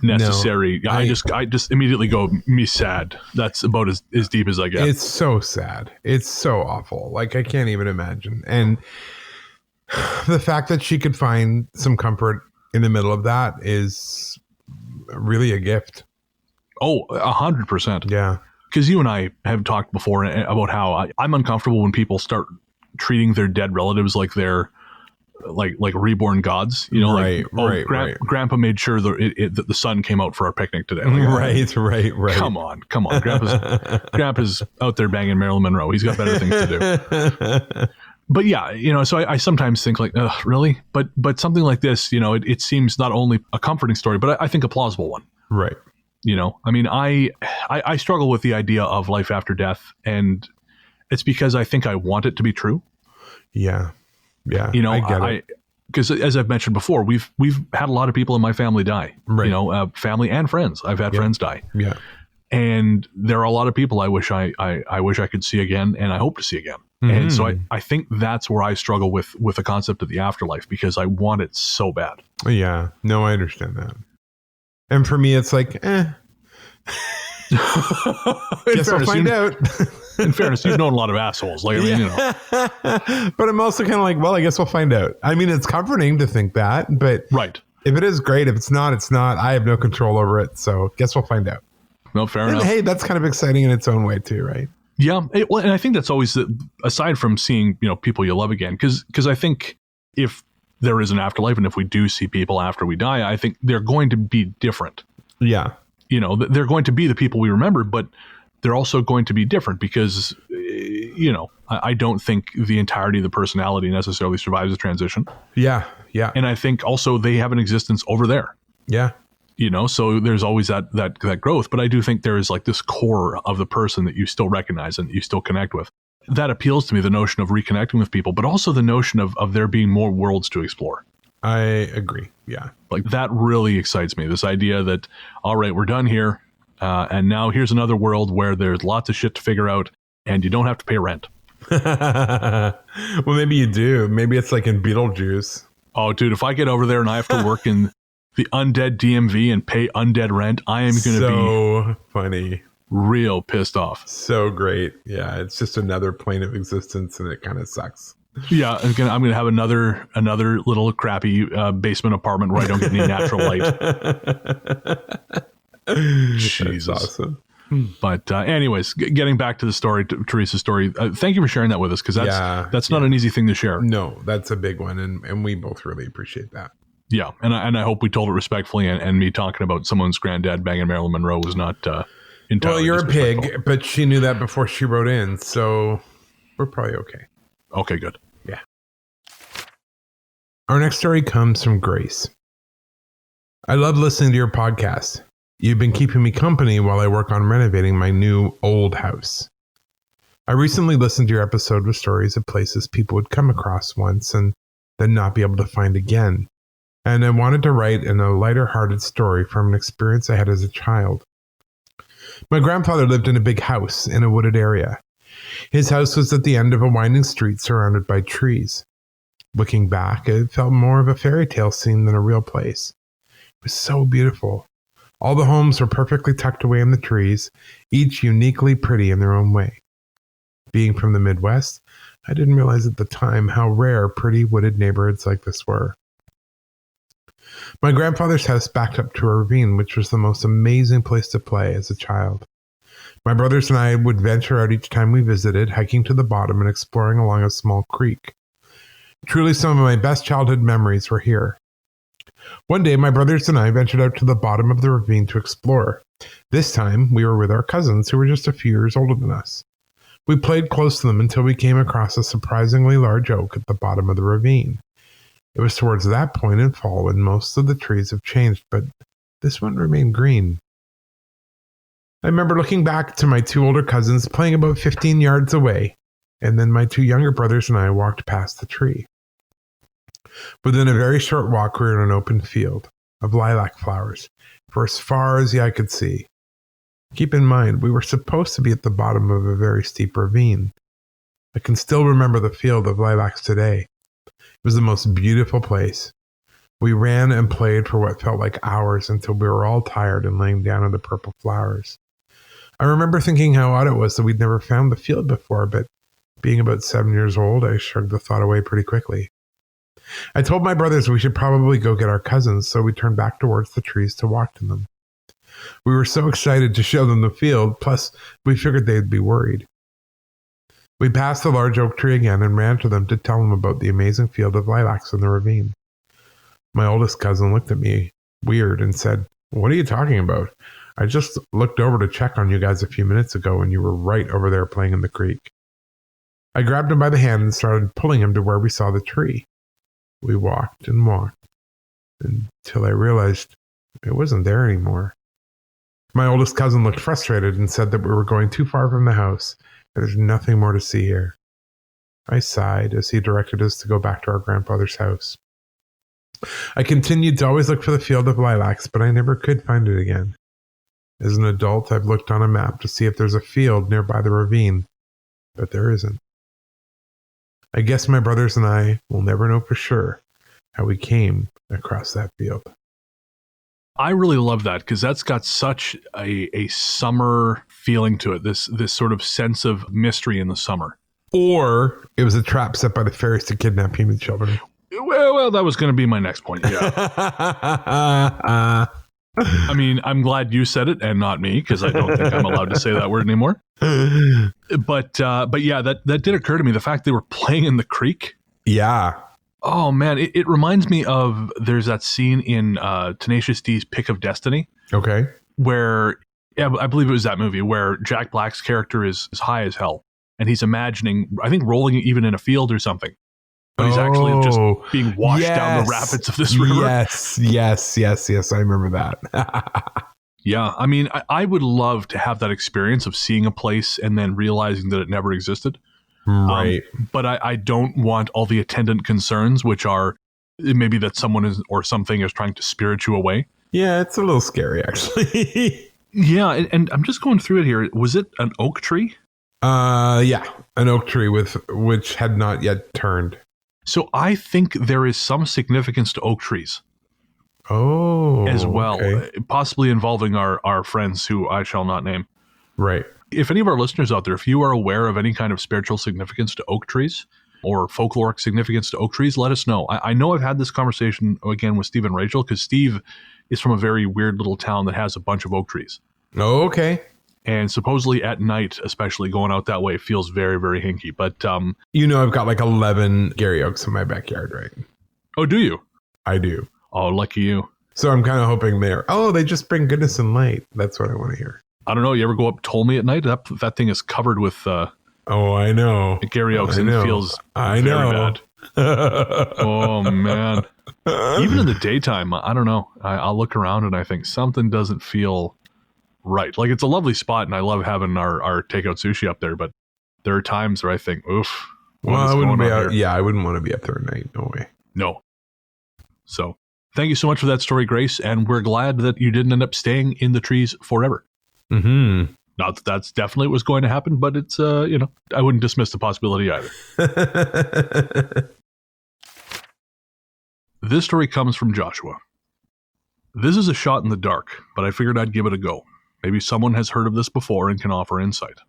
necessary. No, I just immediately go, me sad. That's about as deep as I get. It's so sad. It's so awful. Like, I can't even imagine. And the fact that she could find some comfort in the middle of that is really a gift. Oh, 100%. Yeah. Because you and I have talked before about how I'm uncomfortable when people start treating their dead relatives like they're like reborn gods, you know, right. Grandpa made sure that the sun came out for our picnic today. Like, right. Come on. Grandpa's out there banging Marilyn Monroe. He's got better things to do. But yeah, you know, so I sometimes think like, really? But something like this, you know, it seems not only a comforting story, but I think a plausible one. Right. You know, I mean, I struggle with the idea of life after death, and it's because I think I want it to be true. Yeah. You know, I get it. Because as I've mentioned before, we've had a lot of people in my family die. Right. You know, family and friends. I've had friends die. Yeah. And there are a lot of people I wish I could see again, and I hope to see again. Mm-hmm. And so I think that's where I struggle with the concept of the afterlife, because I want it so bad. Yeah. No, I understand that. And for me, it's like, Guess I'll find out. In fairness, you've known a lot of assholes. Like, I mean, you know. But I'm also kind of like, well, I guess we'll find out. I mean, it's comforting to think that, but right. If it is, great. If it's not, it's not. I have no control over it. So guess we'll find out. No, fair enough. Hey, that's kind of exciting in its own way too, right? Yeah. Well, and I think that's always, aside from seeing, you know, people you love again, because I think if there is an afterlife, and if we do see people after we die, I think they're going to be different. Yeah. You know, they're going to be the people we remember, but they're also going to be different because, you know, I don't think the entirety of the personality necessarily survives the transition. Yeah. Yeah. And I think also they have an existence over there. Yeah. You know, so there's always that growth. But I do think there is like this core of the person that you still recognize and you still connect with. That appeals to me, the notion of reconnecting with people, but also the notion of there being more worlds to explore. I agree. Yeah. Like that really excites me. This idea that, all right, we're done here. And now here's another world where there's lots of shit to figure out and you don't have to pay rent. Well, maybe you do. Maybe it's like in Beetlejuice. Oh, dude, if I get over there and I have to work in the undead DMV and pay undead rent, I am going to be so funny. Real pissed off. So great. Yeah. It's just another plane of existence and it kind of sucks. Yeah, I'm gonna have another little crappy basement apartment where I don't get any natural light. Jesus, that's awesome. But anyways, getting back to the story, to Teresa's story. Thank you for sharing that with us, because that's not an easy thing to share. No, that's a big one, and we both really appreciate that. Yeah, and I hope we told it respectfully, and me talking about someone's granddad banging Marilyn Monroe was not entirely. Well, you're a pig, but she knew that before she wrote in, so we're probably okay. Okay, good. Yeah. Our next story comes from Grace. I love listening to your podcast. You've been keeping me company while I work on renovating my new old house. I recently listened to your episode with stories of places people would come across once and then not be able to find again. And I wanted to write in a lighter-hearted story from an experience I had as a child. My grandfather lived in a big house in a wooded area. His house was at the end of a winding street surrounded by trees. Looking back, it felt more of a fairy tale scene than a real place. It was so beautiful. All the homes were perfectly tucked away in the trees, each uniquely pretty in their own way. Being from the Midwest, I didn't realize at the time how rare pretty wooded neighborhoods like this were. My grandfather's house backed up to a ravine, which was the most amazing place to play as a child. My brothers and I would venture out each time we visited, hiking to the bottom and exploring along a small creek. Truly, some of my best childhood memories were here. One day, my brothers and I ventured out to the bottom of the ravine to explore. This time, we were with our cousins, who were just a few years older than us. We played close to them until we came across a surprisingly large oak at the bottom of the ravine. It was towards that point in fall when most of the trees have changed, but this one remained green. I remember looking back to my two older cousins playing about 15 yards away, and then my two younger brothers and I walked past the tree. Within a very short walk, we were in an open field of lilac flowers for as far as the eye could see. Keep in mind, we were supposed to be at the bottom of a very steep ravine. I can still remember the field of lilacs today. It was the most beautiful place. We ran and played for what felt like hours until we were all tired and laying down in the purple flowers. I remember thinking how odd it was that we'd never found the field before, but being about 7 years old, I shrugged the thought away pretty quickly. I told my brothers we should probably go get our cousins, so we turned back towards the trees to walk to them. We were so excited to show them the field, plus we figured they'd be worried. We passed the large oak tree again and ran to them to tell them about the amazing field of lilacs in the ravine. My oldest cousin looked at me weird and said, "What are you talking about? I just looked over to check on you guys a few minutes ago and you were right over there playing in the creek." I grabbed him by the hand and started pulling him to where we saw the tree. We walked and walked until I realized it wasn't there anymore. My oldest cousin looked frustrated and said that we were going too far from the house and there's nothing more to see here. I sighed as he directed us to go back to our grandfather's house. I continued to always look for the field of lilacs, but I never could find it again. As an adult, I've looked on a map to see if there's a field nearby the ravine, but there isn't. I guess my brothers and I will never know for sure how we came across that field. I really love that because that's got such a summer feeling to it, this sort of sense of mystery in the summer. Or it was a trap set by the fairies to kidnap human children. Well, that was going to be my next point, yeah. I mean, I'm glad you said it and not me because I don't think I'm allowed to say that word anymore. But yeah, that did occur to me. The fact they were playing in the creek. Yeah. Oh, man. It reminds me of, there's that scene in Tenacious D's Pick of Destiny. Okay. Where, yeah, I believe it was that movie where Jack Black's character is high as hell. And he's imagining, I think, rolling even in a field or something. But he's actually just being washed down the rapids of this river. Yes. I remember that. Yeah. I mean, I would love to have that experience of seeing a place and then realizing that it never existed. Right. But I don't want all the attendant concerns, which are maybe that someone is or something is trying to spirit you away. Yeah, it's a little scary, actually. Yeah. And I'm just going through it here. Was it an oak tree? Yeah. An oak tree which had not yet turned. So I think there is some significance to oak trees. Oh, as well, okay. Possibly involving our friends who I shall not name. Right. If any of our listeners out there, if you are aware of any kind of spiritual significance to oak trees or folkloric significance to oak trees, let us know. I know I've had this conversation again with Steve and Rachel because Steve is from a very weird little town that has a bunch of oak trees. Oh, okay. And supposedly at night, especially going out that way, feels very, very hinky. But I've got like 11 Gary Oaks in my backyard, right? Oh, do you? I do. Oh, lucky you. So I'm kind of hoping they just bring goodness and light. That's what I want to hear. I don't know. You ever go up Ptolemy at night? That thing is covered with oh, I know. Gary Oaks, and it feels very bad. Oh, man. Even in the daytime, I don't know. I'll look around and I think something doesn't feel right. Like, it's a lovely spot and I love having our takeout sushi up there, but there are times where I think, oof. Well, I wouldn't be out. Yeah, I wouldn't want to be up there at night. No way. No. So thank you so much for that story, Grace. And we're glad that you didn't end up staying in the trees forever. Mm-hmm. Not that that's definitely what was going to happen, but it's, I wouldn't dismiss the possibility either. This story comes from Joshua. This is a shot in the dark, but I figured I'd give it a go. Maybe someone has heard of this before and can offer insight.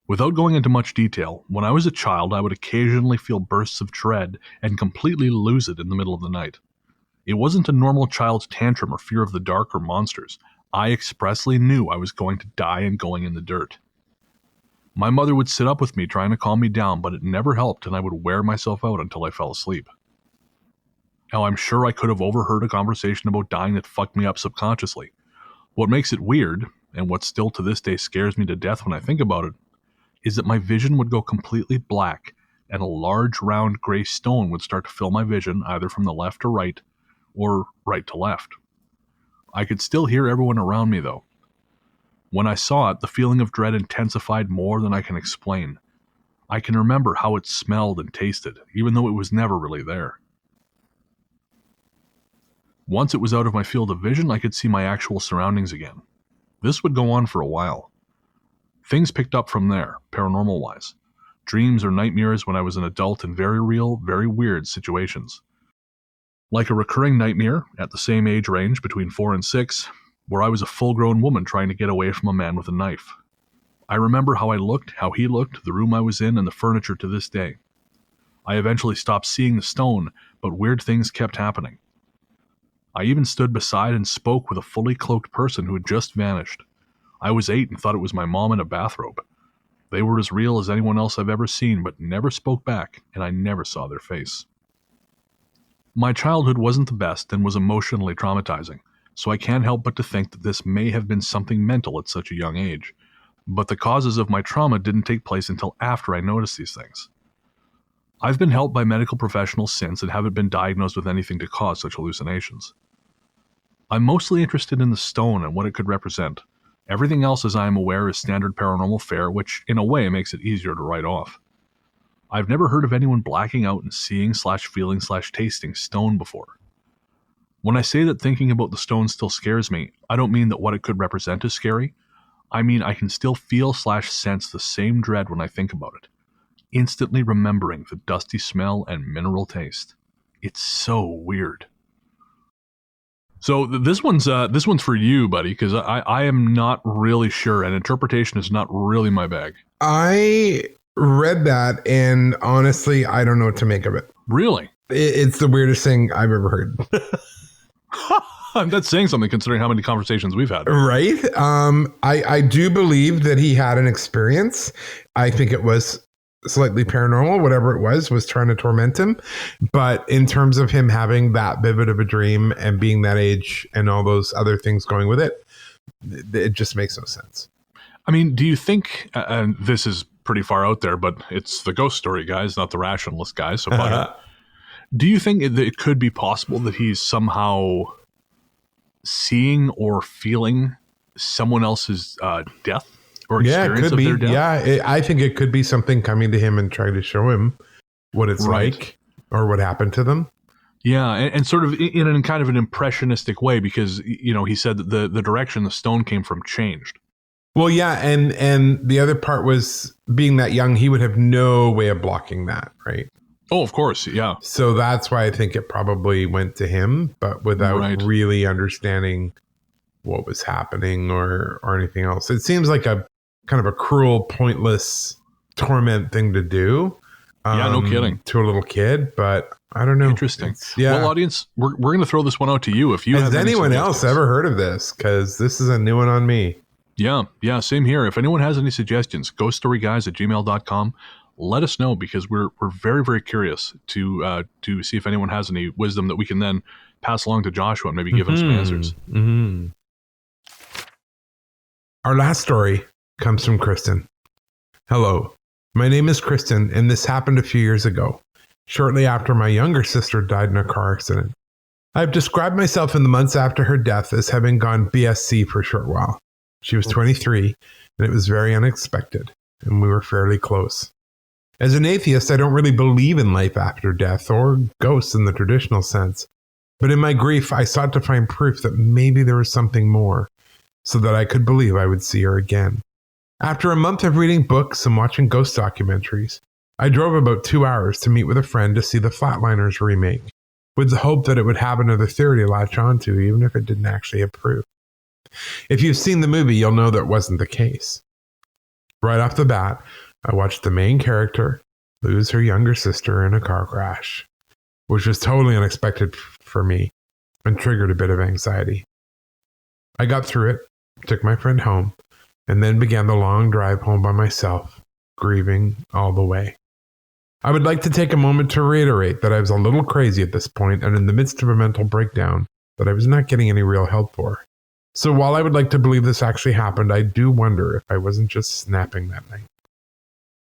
Without going into much detail, when I was a child, I would occasionally feel bursts of dread and completely lose it in the middle of the night. It wasn't a normal child's tantrum or fear of the dark or monsters. I expressly knew I was going to die and going in the dirt. My mother would sit up with me trying to calm me down, but it never helped, and I would wear myself out until I fell asleep. Now, I'm sure I could have overheard a conversation about dying that fucked me up subconsciously. What makes it weird, and what still to this day scares me to death when I think about it, is that my vision would go completely black, and a large round gray stone would start to fill my vision either from the left to right, or right to left. I could still hear everyone around me though. When I saw it, the feeling of dread intensified more than I can explain. I can remember how it smelled and tasted, even though it was never really there. Once it was out of my field of vision, I could see my actual surroundings again. This would go on for a while. Things picked up from there, paranormal-wise. Dreams or nightmares when I was an adult in very real, very weird situations. Like a recurring nightmare at the same age range between 4 and 6, where I was a full-grown woman trying to get away from a man with a knife. I remember how I looked, how he looked, the room I was in, and the furniture to this day. I eventually stopped seeing the stone, but weird things kept happening. I even stood beside and spoke with a fully cloaked person who had just vanished. I was 8 and thought it was my mom in a bathrobe. They were as real as anyone else I've ever seen, but never spoke back, and I never saw their face. My childhood wasn't the best and was emotionally traumatizing, so I can't help but to think that this may have been something mental at such a young age. But the causes of my trauma didn't take place until after I noticed these things. I've been helped by medical professionals since and haven't been diagnosed with anything to cause such hallucinations. I'm mostly interested in the stone and what it could represent. Everything else, as I am aware, is standard paranormal fare, which in a way makes it easier to write off. I've never heard of anyone blacking out and seeing/feeling/tasting stone before. When I say that thinking about the stone still scares me, I don't mean that what it could represent is scary. I mean I can still feel/sense the same dread when I think about it, instantly remembering the dusty smell and mineral taste. It's so weird. So this one's for you, buddy, because I am not really sure, and interpretation is not really my bag. I read that, and honestly, I don't know what to make of it. Really? It's the weirdest thing I've ever heard. That's saying something considering how many conversations we've had. Right? I do believe that he had an experience. I think it was slightly paranormal, whatever it was trying to torment him. But in terms of him having that vivid of a dream and being that age and all those other things going with it, it just makes no sense. I mean, do you think, and this is pretty far out there, but it's the ghost story guys, not the rationalist guys. So do you think that it could be possible that he's somehow seeing or feeling someone else's death? Or experience of their death? Yeah, I think it could be something coming to him and trying to show him what it's like or what happened to them. Yeah, and sort of in a kind of an impressionistic way, because he said that the direction the stone came from changed. Well, yeah, and the other part was being that young, he would have no way of blocking that, right? Oh, of course, yeah. So that's why I think it probably went to him, but without really understanding what was happening or anything else. It seems like a kind of a cruel, pointless torment thing to do. Yeah, no kidding. To a little kid, but I don't know. Interesting. Well, audience, we're going to throw this one out to you. If you has anyone else ever heard of this? Because this is a new one on me. Yeah, same here. If anyone has any suggestions, ghoststoryguys@gmail.com. Let us know, because we're very, very curious to see if anyone has any wisdom that we can then pass along to Joshua and maybe give him some answers. Mm-hmm. Our last story comes from Kristen. Hello, my name is Kristen, and this happened a few years ago, shortly after my younger sister died in a car accident. I've described myself in the months after her death as having gone BSC for a short while. She was 23, and it was very unexpected, and we were fairly close. As an atheist, I don't really believe in life after death or ghosts in the traditional sense, but in my grief, I sought to find proof that maybe there was something more, so that I could believe I would see her again. After a month of reading books and watching ghost documentaries, I drove about 2 hours to meet with a friend to see the Flatliners remake. with the hope that it would have another theory to latch onto, even if it didn't actually approve. If you've seen the movie, you'll know that wasn't the case. Right off the bat, I watched the main character lose her younger sister in a car crash, which was totally unexpected for me and triggered a bit of anxiety. I got through it, took my friend home, and then began the long drive home by myself, grieving all the way. I would like to take a moment to reiterate that I was a little crazy at this point and in the midst of a mental breakdown that I was not getting any real help for. So while I would like to believe this actually happened, I do wonder if I wasn't just snapping that night.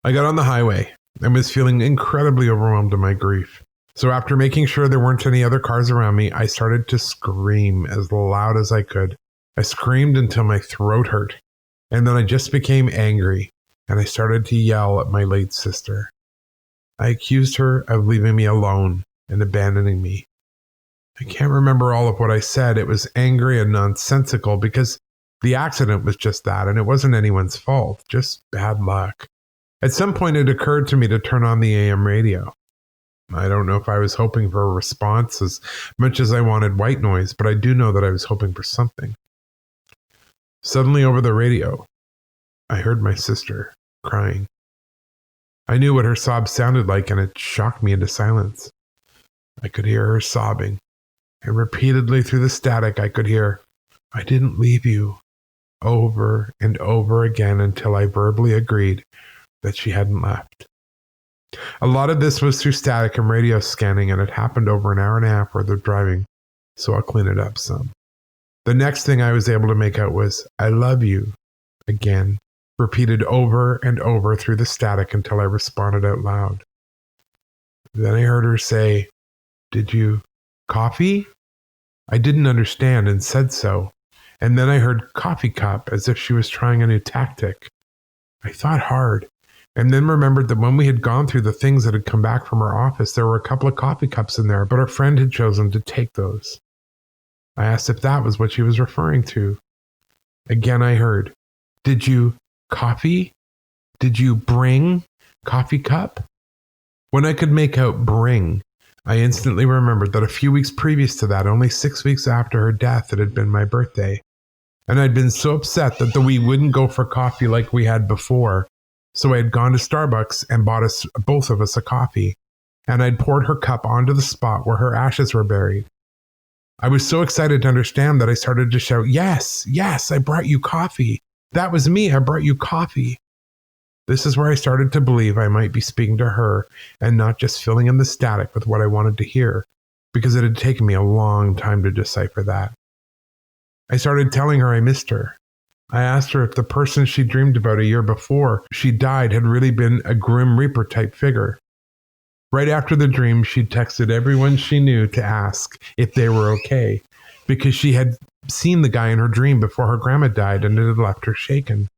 I got on the highway and was feeling incredibly overwhelmed in my grief. So after making sure there weren't any other cars around me, I started to scream as loud as I could. I screamed until my throat hurt. And then I just became angry and I started to yell at my late sister. I accused her of leaving me alone and abandoning me. I can't remember all of what I said. It was angry and nonsensical because the accident was just that, and it wasn't anyone's fault, just bad luck. At some point, it occurred to me to turn on the AM radio. I don't know if I was hoping for a response as much as I wanted white noise, but I do know that I was hoping for something. Suddenly, over the radio, I heard my sister crying. I knew what her sobs sounded like, and it shocked me into silence. I could hear her sobbing, and repeatedly through the static, I could hear, "I didn't leave you," over and over again until I verbally agreed that she hadn't left. A lot of this was through static and radio scanning, and it happened over an hour and a half worth of driving, so I'll clean it up some. The next thing I was able to make out was, "I love you," again, repeated over and over through the static until I responded out loud. Then I heard her say, "Did you coffee?" I didn't understand and said so. And then I heard coffee cup as if she was trying a new tactic. I thought hard and then remembered that when we had gone through the things that had come back from her office, there were a couple of coffee cups in there, but her friend had chosen to take those. I asked if that was what she was referring to. Again, I heard, "Did you coffee? Did you bring coffee cup?" When I could make out bring, I instantly remembered that a few weeks previous to that, only 6 weeks after her death, it had been my birthday. And I'd been so upset that we wouldn't go for coffee like we had before. So I had gone to Starbucks and bought both of us a coffee. And I'd poured her cup onto the spot where her ashes were buried. I was so excited to understand that I started to shout, "Yes, yes, I brought you coffee. That was me, I brought you coffee." This is where I started to believe I might be speaking to her and not just filling in the static with what I wanted to hear, because it had taken me a long time to decipher that. I started telling her I missed her. I asked her if the person she dreamed about a year before she died had really been a Grim Reaper type figure. Right after the dream, she texted everyone she knew to ask if they were okay, because she had seen the guy in her dream before her grandma died and it had left her shaken.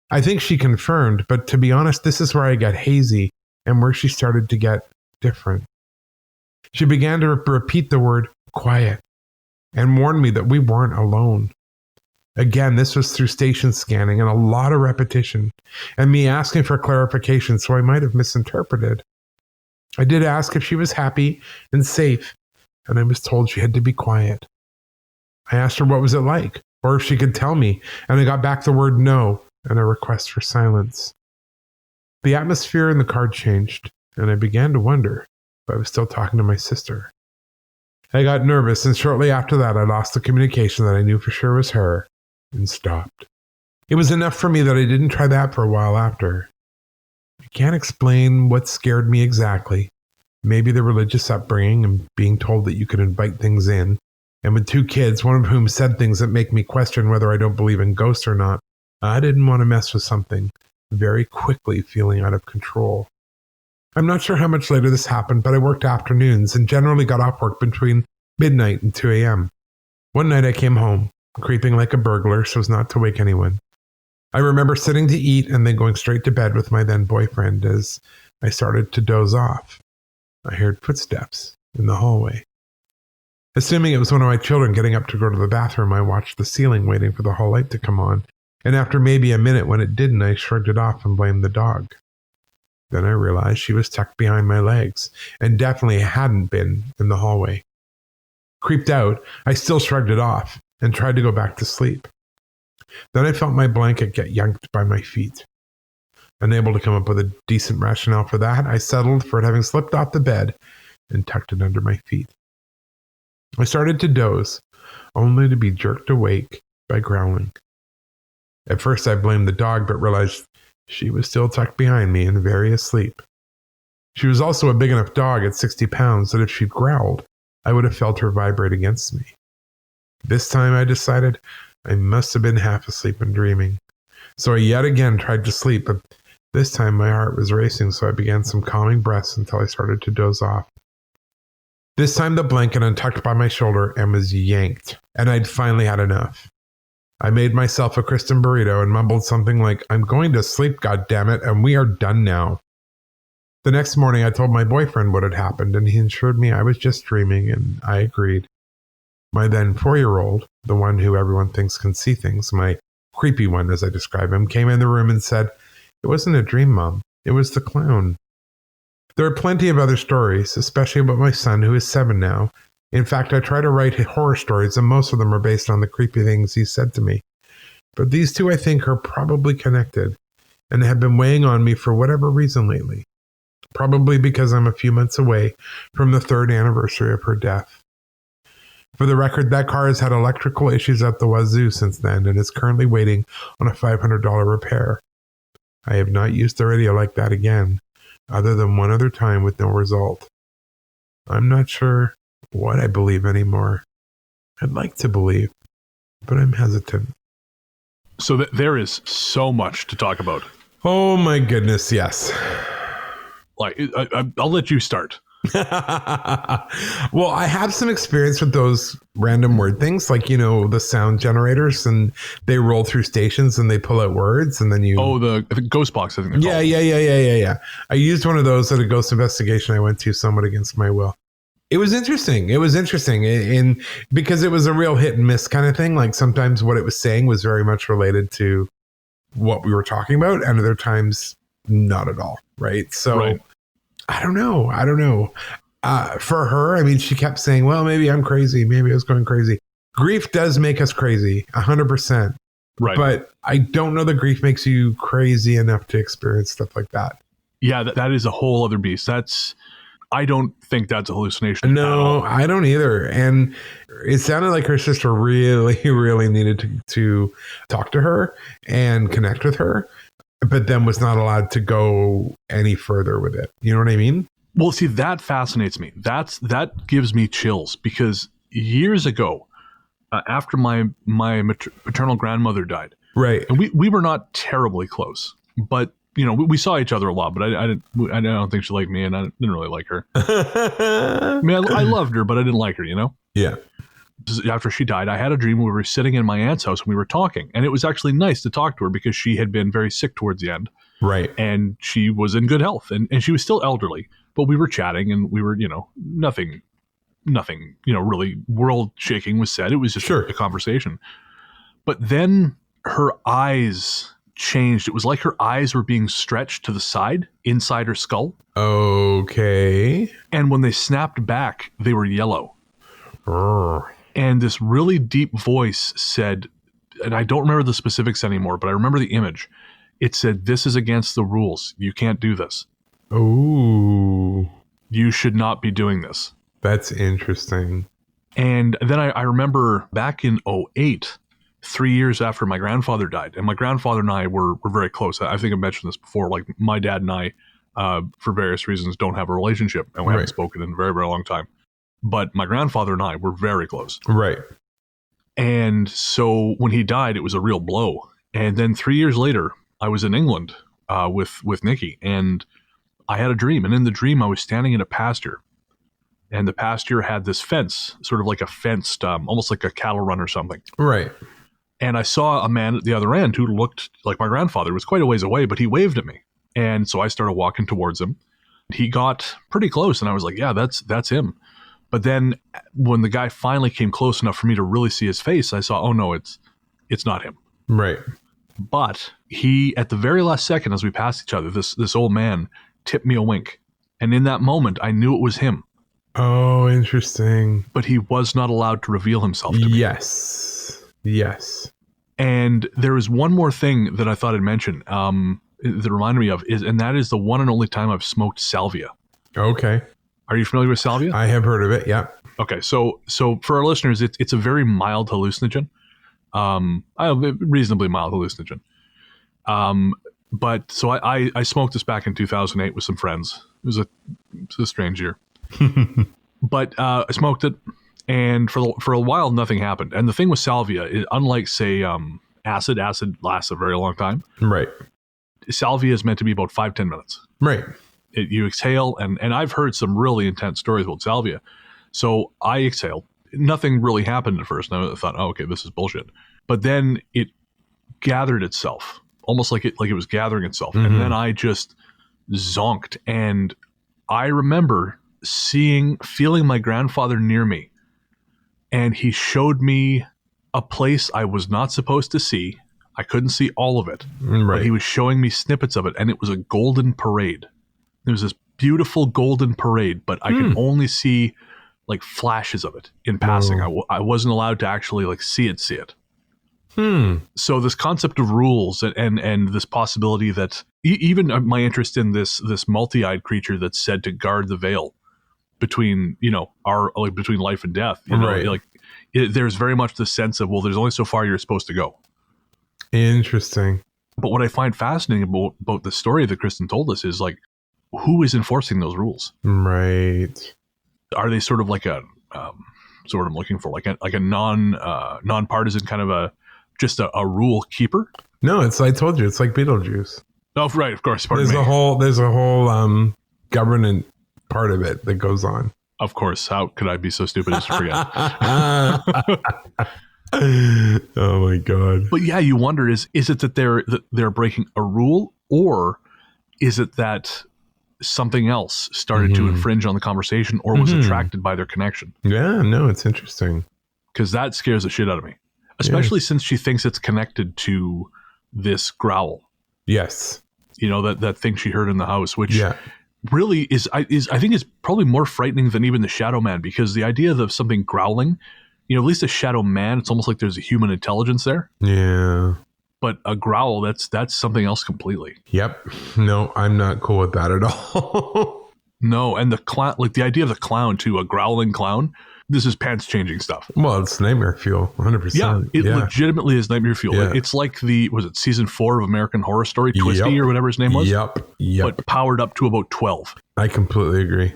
I think she confirmed, but to be honest, this is where I got hazy and where she started to get different. She began to repeat the word quiet and warned me that we weren't alone. Again, this was through station scanning and a lot of repetition and me asking for clarification, so I might have misinterpreted. I did ask if she was happy and safe, and I was told she had to be quiet. I asked her what was it like, or if she could tell me, and I got back the word no and a request for silence. The atmosphere in the car changed, and I began to wonder if I was still talking to my sister. I got nervous, and shortly after that, I lost the communication that I knew for sure was her and stopped. It was enough for me that I didn't try that for a while after. I can't explain what scared me exactly. Maybe the religious upbringing and being told that you could invite things in. And with 2 kids, one of whom said things that make me question whether I don't believe in ghosts or not, I didn't want to mess with something very quickly feeling out of control. I'm not sure how much later this happened, but I worked afternoons and generally got off work between midnight and 2 a.m. One night I came home, creeping like a burglar so as not to wake anyone. I remember sitting to eat and then going straight to bed with my then boyfriend as I started to doze off. I heard footsteps in the hallway. Assuming it was one of my children getting up to go to the bathroom, I watched the ceiling waiting for the hall light to come on, and after maybe a minute when it didn't, I shrugged it off and blamed the dog. Then I realized she was tucked behind my legs and definitely hadn't been in the hallway. Creeped out, I still shrugged it off and tried to go back to sleep. Then I felt my blanket get yanked by my feet. Unable to come up with a decent rationale for that, I settled for it having slipped off the bed and tucked it under my feet. I started to doze, only to be jerked awake by growling. At first I blamed the dog, but realized she was still tucked behind me and very asleep. She was also a big enough dog at 60 pounds that if she'd growled, I would have felt her vibrate against me. This time I decided I must have been half asleep and dreaming. So I yet again tried to sleep, but this time my heart was racing, so I began some calming breaths until I started to doze off. This time the blanket untucked by my shoulder and was yanked, and I'd finally had enough. I made myself a Kristen burrito and mumbled something like, "I'm going to sleep, goddammit, and we are done now." The next morning I told my boyfriend what had happened, and he assured me I was just dreaming, and I agreed. My then 4-year-old, the one who everyone thinks can see things, my creepy one as I describe him, came in the room and said, "It wasn't a dream, Mom. It was the clown." There are plenty of other stories, especially about my son, who is 7 now. In fact, I try to write horror stories, and most of them are based on the creepy things he said to me. But these two, I think, are probably connected and have been weighing on me for whatever reason lately. Probably because I'm a few months away from the 3rd anniversary of her death. For the record, that car has had electrical issues at the wazoo since then and is currently waiting on a $500 repair. I have not used the radio like that again, other than one other time with no result. I'm not sure what I believe anymore. I'd like to believe, but I'm hesitant. So there is so much to talk about. Oh my goodness, yes. Like, I'll let you start. Well, I have some experience with those random word things, like, the sound generators, and they roll through stations and they pull out words, and then you... Oh, the ghost box, I think they're called. Yeah. I used one of those at a ghost investigation I went to somewhat against my will. It was interesting. And because it was a real hit and miss kind of thing. Like, sometimes what it was saying was very much related to what we were talking about, and other times not at all. Right. So right. I don't know. For her, I mean, she kept saying, well, maybe I'm crazy. Maybe I was going crazy. Grief does make us crazy, 100%. Right. But I don't know that grief makes you crazy enough to experience stuff like that. Yeah, that is a whole other beast. I don't think that's a hallucination. No, I don't either. And it sounded like her sister really, really needed to talk to her and connect with her, but then was not allowed to go any further with it. You know what I mean? Well, see, that fascinates me. That gives me chills, because years ago, after my paternal grandmother died, right, and we were not terribly close, but we saw each other a lot. But I don't think she liked me, and I didn't really like her. I mean, I loved her, but I didn't like her. Yeah. After she died, I had a dream. We were sitting in my aunt's house and we were talking, and it was actually nice to talk to her because she had been very sick towards the end. Right. And she was in good health, and she was still elderly, but we were chatting, and we were, nothing, really world shaking was said. It was just a conversation. But then her eyes changed. It was like her eyes were being stretched to the side, inside her skull. Okay. And when they snapped back, they were yellow. Urgh. And this really deep voice said, and I don't remember the specifics anymore, but I remember the image. It said, "This is against the rules. You can't do this. Ooh. You should not be doing this." That's interesting. And then I remember back in 2008, 3 years after my grandfather died, and my grandfather and I were very close. I think I mentioned this before. Like, my dad and I, for various reasons, don't have a relationship, and we haven't spoken in a very, very long time. But my grandfather and I were very close. Right. And so when he died, it was a real blow. And then 3 years later, I was in England with Nikki, and I had a dream. And in the dream, I was standing in a pasture, and the pasture had this fence, sort of like a fenced, almost like a cattle run or something. Right. And I saw a man at the other end who looked like my grandfather. It was quite a ways away, but he waved at me. And so I started walking towards him. He got pretty close, and I was like, yeah, that's him. But then when the guy finally came close enough for me to really see his face, I saw, oh no, it's not him. Right. But he, at the very last second, as we passed each other, this old man tip me a wink. And in that moment, I knew it was him. Oh, interesting. But he was not allowed to reveal himself to me. Yes. And there is one more thing that I thought I'd mention that reminded me of, and that is the one and only time I've smoked salvia. Okay. Are you familiar with salvia? I have heard of it, yeah. Okay, so for our listeners, it's a very mild hallucinogen. Reasonably mild hallucinogen. But so I smoked this back in 2008 with some friends. It was a strange year. But I smoked it, and for a while nothing happened. And the thing with salvia, unlike say acid lasts a very long time. Right. Salvia is meant to be about 5-10 minutes. Right. You exhale, and I've heard some really intense stories about salvia. So I exhaled. Nothing really happened at first. And I thought, oh, okay, this is bullshit. But then it gathered itself, almost like it was gathering itself. Mm-hmm. And then I just zonked. And I remember feeling my grandfather near me. And he showed me a place I was not supposed to see. I couldn't see all of it. Right. But he was showing me snippets of it. And it was a golden parade. There was this beautiful golden parade, but I could only see like flashes of it in passing. I wasn't allowed to actually like see it. So this concept of rules and this possibility that even my interest in this multi-eyed creature that's said to guard the veil between, between life and death, there's very much the sense of, well, there's only so far you're supposed to go. Interesting. But what I find fascinating about the story that Kristen told us is like, who is enforcing those rules? Right. Are they sort of like a sort of looking for like a nonpartisan kind of just a rule keeper? No, I told you, it's like Beetlejuice. Oh, right, of course. There's a whole governance part of it that goes on. Of course. How could I be so stupid as to forget? Oh my God. But yeah, you wonder, is it that they're breaking a rule, or is it that something else started to infringe on the conversation or was attracted by their connection? Yeah, no, it's interesting. Because that scares the shit out of me. Especially since she thinks it's connected to this growl. Yes. That thing she heard in the house, which really is I think is probably more frightening than even the Shadow Man, because the idea of something growling, at least a Shadow Man, it's almost like there's a human intelligence there. Yeah. But a growl, that's something else completely. Yep. No, I'm not cool with that at all. No, and the clown, like the idea of the clown too, a growling clown, this is pants changing stuff. Well, it's nightmare fuel, 100%. Yeah, it legitimately is nightmare fuel. Yeah. It's like was it season 4 of American Horror Story, Twisty or whatever his name was? Yep. But powered up to about 12. I completely agree.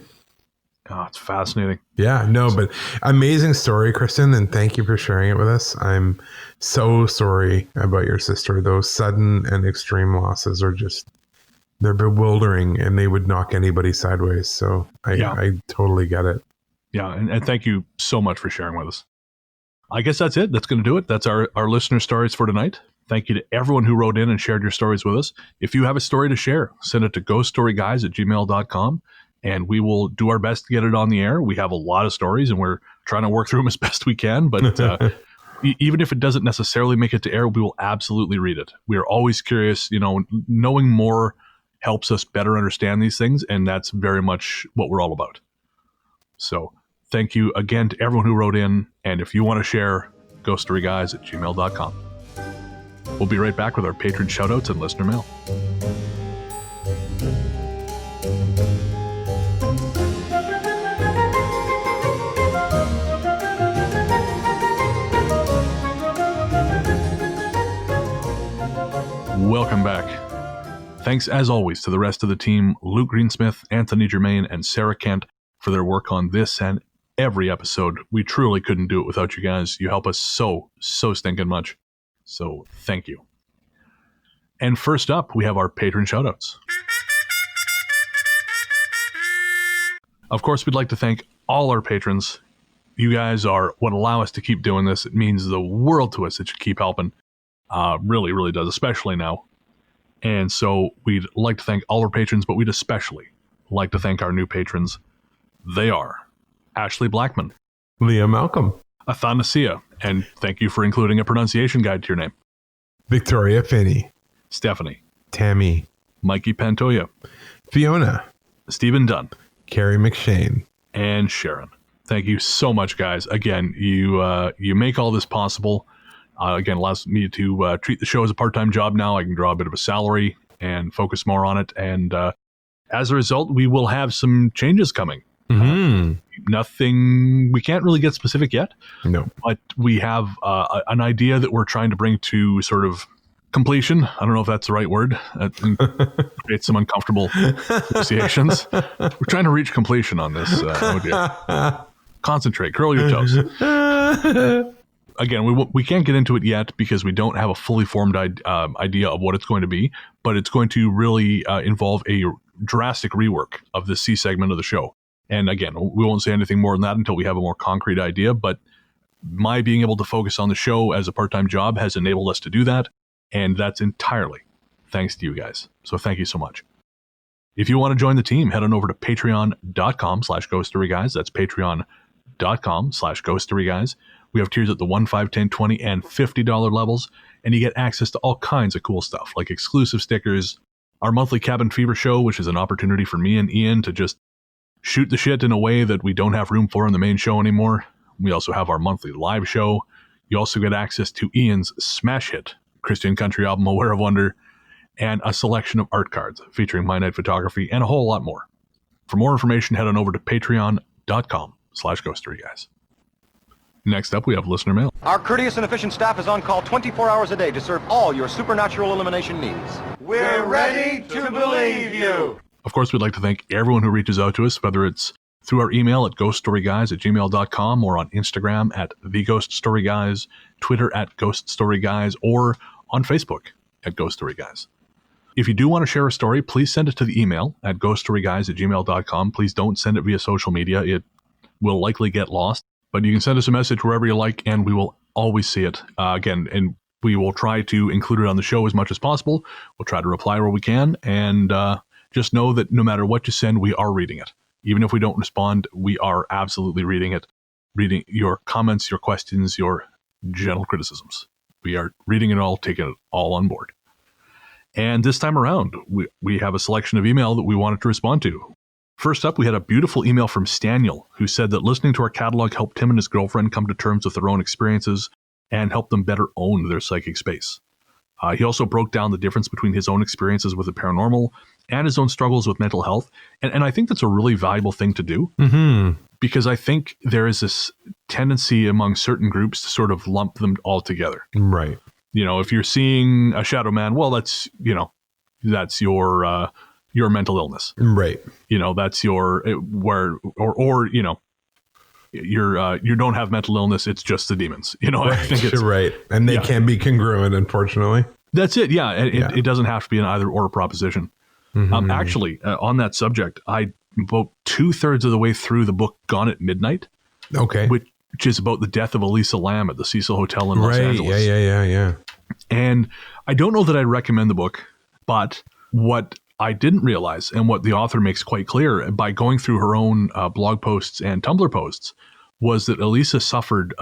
Oh, it's fascinating. Yeah, no, but amazing story, Kristen, and thank you for sharing it with us. I'm so sorry about your sister. Those sudden and extreme losses are they're bewildering, and they would knock anybody sideways. So I totally get it. Yeah, and thank you so much for sharing with us. I guess that's it. That's going to do it. That's our listener stories for tonight. Thank you to everyone who wrote in and shared your stories with us. If you have a story to share, send it to ghoststoryguys@gmail.com. And we will do our best to get it on the air. We have a lot of stories, and we're trying to work through them as best we can. But even if it doesn't necessarily make it to air, we will absolutely read it. We are always curious. Knowing more helps us better understand these things, and that's very much what we're all about. So thank you again to everyone who wrote in. And if you want to share, ghoststoryguys@gmail.com. We'll be right back with our patron shoutouts and listener mail. Welcome back. Thanks as always to the rest of the team, Luke Greensmith, Anthony Germain, and Sarah Kent, for their work on this and every episode. We truly couldn't do it without you guys. You help us so stinking much. So thank you. And first up, we have our patron shoutouts. Of course, we'd like to thank all our patrons. You guys are what allow us to keep doing this. It means the world to us that you keep helping. Really, really does, especially now. And so we'd like to thank all our patrons, but we'd especially like to thank our new patrons. They are Ashley Blackman, Leah Malcolm, Athanasia, and thank you for including a pronunciation guide to your name, Victoria Finney, Stephanie, Tammy, Mikey Pantoya, Fiona, Stephen Dunn, Carrie McShane, and Sharon. Thank you so much, guys. Again, you make all this possible. Again, allows me to treat the show as a part-time job now. I can draw a bit of a salary and focus more on it. And as a result, we will have some changes coming. Nothing, we can't really get specific yet. No. But we have an idea that we're trying to bring to sort of completion. I don't know if that's the right word. That creates some uncomfortable associations. We're trying to reach completion on this. Oh dear. Concentrate, curl your toes. Again, we can't get into it yet because we don't have a fully formed idea of what it's going to be, but it's going to really involve a drastic rework of the C segment of the show. And again, we won't say anything more than that until we have a more concrete idea, but my being able to focus on the show as a part-time job has enabled us to do that, and that's entirely thanks to you guys. So thank you so much. If you want to join the team, head on over to patreon.com/ghoststoryguys. That's patreon.com/ghoststoryguys. We have tiers at the $1, $5, $10, $20, and $50 levels, and you get access to all kinds of cool stuff, like exclusive stickers, our monthly Cabin Fever show, which is an opportunity for me and Ian to just shoot the shit in a way that we don't have room for in the main show anymore. We also have our monthly live show. You also get access to Ian's smash hit Christian country album, Aware of Wonder, and a selection of art cards featuring My Night Photography and a whole lot more. For more information, head on over to patreon.com/ghoststoryguys. Next up, we have listener mail. Our courteous and efficient staff is on call 24 hours a day to serve all your supernatural elimination needs. We're ready to believe you. Of course, we'd like to thank everyone who reaches out to us, whether it's through our email at ghoststoryguys@gmail.com or on Instagram at theghoststoryguys, Twitter at ghoststoryguys, or on Facebook at ghoststoryguys. If you do want to share a story, please send it to the email at ghoststoryguys@gmail.com. Please don't send it via social media. It will likely get lost. But you can send us a message wherever you like, and we will always see it. Again, and we will try to include it on the show as much as possible. We'll try to reply where we can, and just know that no matter what you send, we are reading it. Even if we don't respond, we are absolutely reading it. Reading your comments, your questions, your gentle criticisms. We are reading it all, taking it all on board. And this time around, we have a selection of email that we wanted to respond to. First up, we had a beautiful email from Staniel, who said that listening to our catalog helped him and his girlfriend come to terms with their own experiences and helped them better own their psychic space. He also broke down the difference between his own experiences with the paranormal and his own struggles with mental health. And I think that's a really valuable thing to do, because I think there is this tendency among certain groups to sort of lump them all together. Right. You know, if you're seeing a shadow man, well, that's your mental illness. Right. You know, that's you don't have mental illness. It's just the demons. You know, right. I think it's right. And they can be congruent, unfortunately. That's it. Yeah. It doesn't have to be an either or proposition. Actually, on that subject, I about 2/3 of the way through the book Gone at Midnight. Okay. Which is about the death of Elisa Lam at the Cecil Hotel in Los Angeles. Yeah. And I don't know that I'd recommend the book, but what I didn't realize, and what the author makes quite clear by going through her own blog posts and Tumblr posts, was that Elisa suffered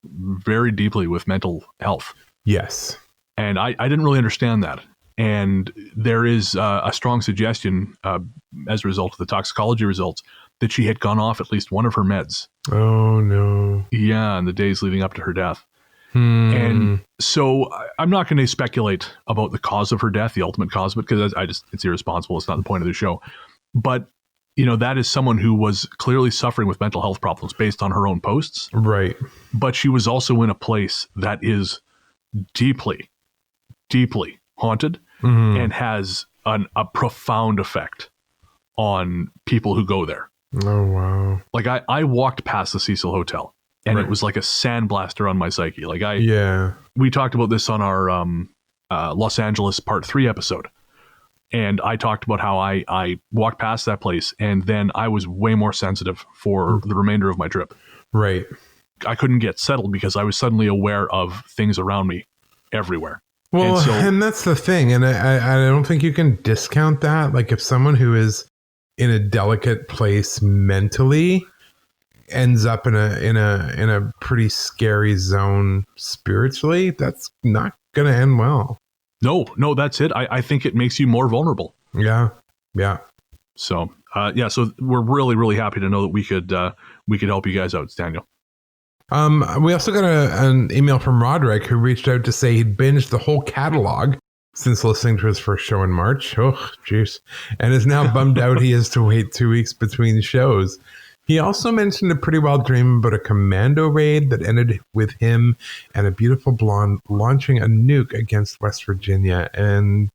very deeply with mental health. Yes. And I didn't really understand that. And there is a strong suggestion as a result of the toxicology results that she had gone off at least one of her meds. Oh, no. Yeah, in the days leading up to her death. And so I'm not going to speculate about the cause of her death, the ultimate cause of it, because it's irresponsible. It's not the point of the show. But, you know, that is someone who was clearly suffering with mental health problems based on her own posts. Right. But she was also in a place that is deeply, deeply haunted and has a profound effect on people who go there. Oh, wow. Like I walked past the Cecil Hotel. And It was like a sandblaster on my psyche. Like we talked about this on our Los Angeles Part 3 episode. And I talked about how I walked past that place and then I was way more sensitive for the remainder of my trip. Right. I couldn't get settled because I was suddenly aware of things around me everywhere. Well, and that's the thing. And I don't think you can discount that. Like if someone who is in a delicate place mentally ends up in a pretty scary zone spiritually, that's not going to end well. No, that's it. I think it makes you more vulnerable. Yeah. So so we're really, really happy to know that we could help you guys out, Daniel. We also got an email from Roderick, who reached out to say he'd binged the whole catalog since listening to his first show in March. Oh, jeez. And is now bummed out he has to wait 2 weeks between shows. He also mentioned a pretty wild dream about a commando raid that ended with him and a beautiful blonde launching a nuke against West Virginia. And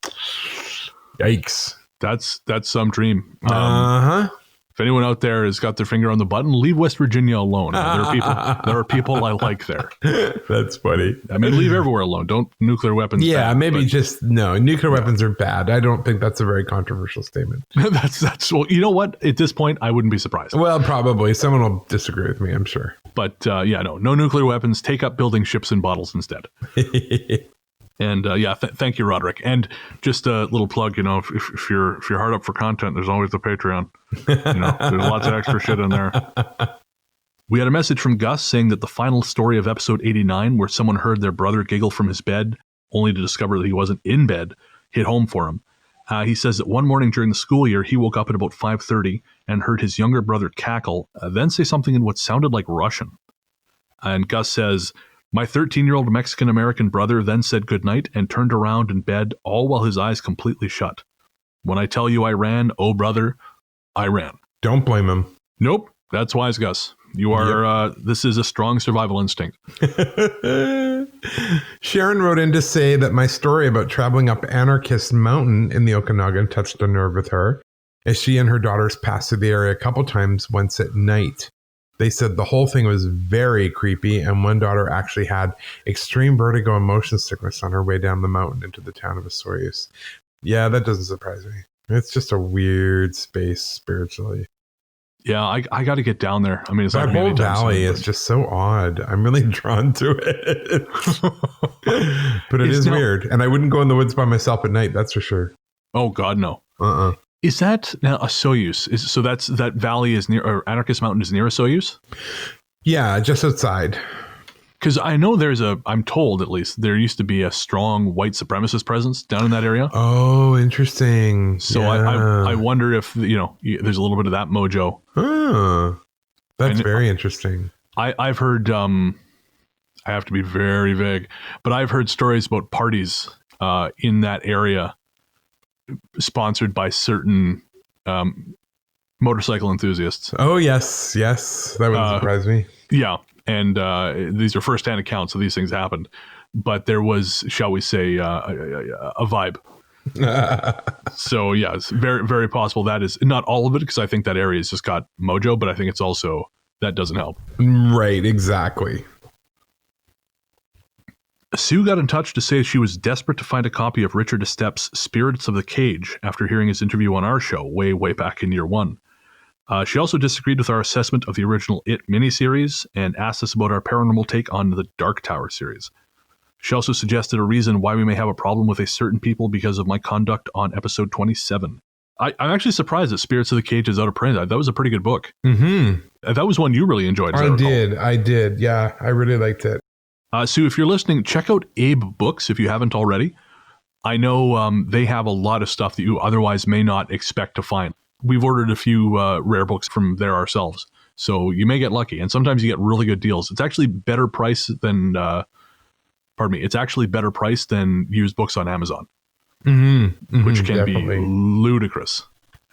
yikes. That's some dream. Uh-huh. If anyone out there has got their finger on the button, leave West Virginia alone. There are people I like there. That's funny. I mean, leave everywhere alone. Don't nuclear weapons. Yeah, bad, maybe just no. Nuclear weapons are bad. I don't think that's a very controversial statement. that's well. You know what? At this point, I wouldn't be surprised. Well, probably someone will disagree with me. I'm sure. But no nuclear weapons. Take up building ships and bottles instead. And thank you, Roderick. And just a little plug, if you're hard up for content, there's always the Patreon. There's lots of extra shit in there. We had a message from Gus saying that the final story of episode 89, where someone heard their brother giggle from his bed, only to discover that he wasn't in bed, hit home for him. He says that one morning during the school year, he woke up at about 5:30 and heard his younger brother cackle, then say something in what sounded like Russian. And Gus says, my 13-year-old Mexican-American brother then said goodnight and turned around in bed, all while his eyes completely shut. When I tell you I ran, oh brother, I ran. Don't blame him. Nope, that's wise, Gus. You are, this is a strong survival instinct. Sharon wrote in to say that my story about traveling up Anarchist Mountain in the Okanagan touched a nerve with her, as she and her daughters passed through the area a couple times once at night. They said the whole thing was very creepy, and one daughter actually had extreme vertigo and motion sickness on her way down the mountain into the town of Osoyoos. Yeah, that doesn't surprise me. It's just a weird space spiritually. Yeah, I got to get down there. I mean, it's that whole valley is just so odd. I'm really drawn to it. But it is weird. And I wouldn't go in the woods by myself at night, that's for sure. Oh, God, no. Is that now Osoyoos? So that valley is near, or Anarchist Mountain is near Osoyoos? Yeah, just outside. Because I know I'm told at least, there used to be a strong white supremacist presence down in that area. Oh, interesting. So yeah. I wonder if, there's a little bit of that mojo. That's very interesting. I've heard, I have to be very vague, but I've heard stories about parties in that area sponsored by certain motorcycle enthusiasts. Oh, yes. That wouldn't surprise me. Yeah. And these are firsthand accounts, so these things happened. But there was, shall we say, a vibe. So, yeah, it's very, very possible that is not all of it, because I think that area has just got mojo, but I think it's also, that doesn't help. Right, exactly. Sue got in touch to say she was desperate to find a copy of Richard Estep's Spirits of the Cage after hearing his interview on our show way back in year one. She also disagreed with our assessment of the original It miniseries and asked us about our paranormal take on the Dark Tower series. She also suggested a reason why we may have a problem with a certain people because of my conduct on episode 27. I'm actually surprised that Spirits of the Cage is out of print. That was a pretty good book. Mm-hmm. That was one you really enjoyed. I did. Yeah, I really liked it. Sue, if you're listening, check out Abe Books if you haven't already. I know they have a lot of stuff that you otherwise may not expect to find. We've ordered a few rare books from there ourselves, so you may get lucky. And sometimes you get really good deals. It's actually better price than, it's actually better price than used books on Amazon, which can be ludicrous.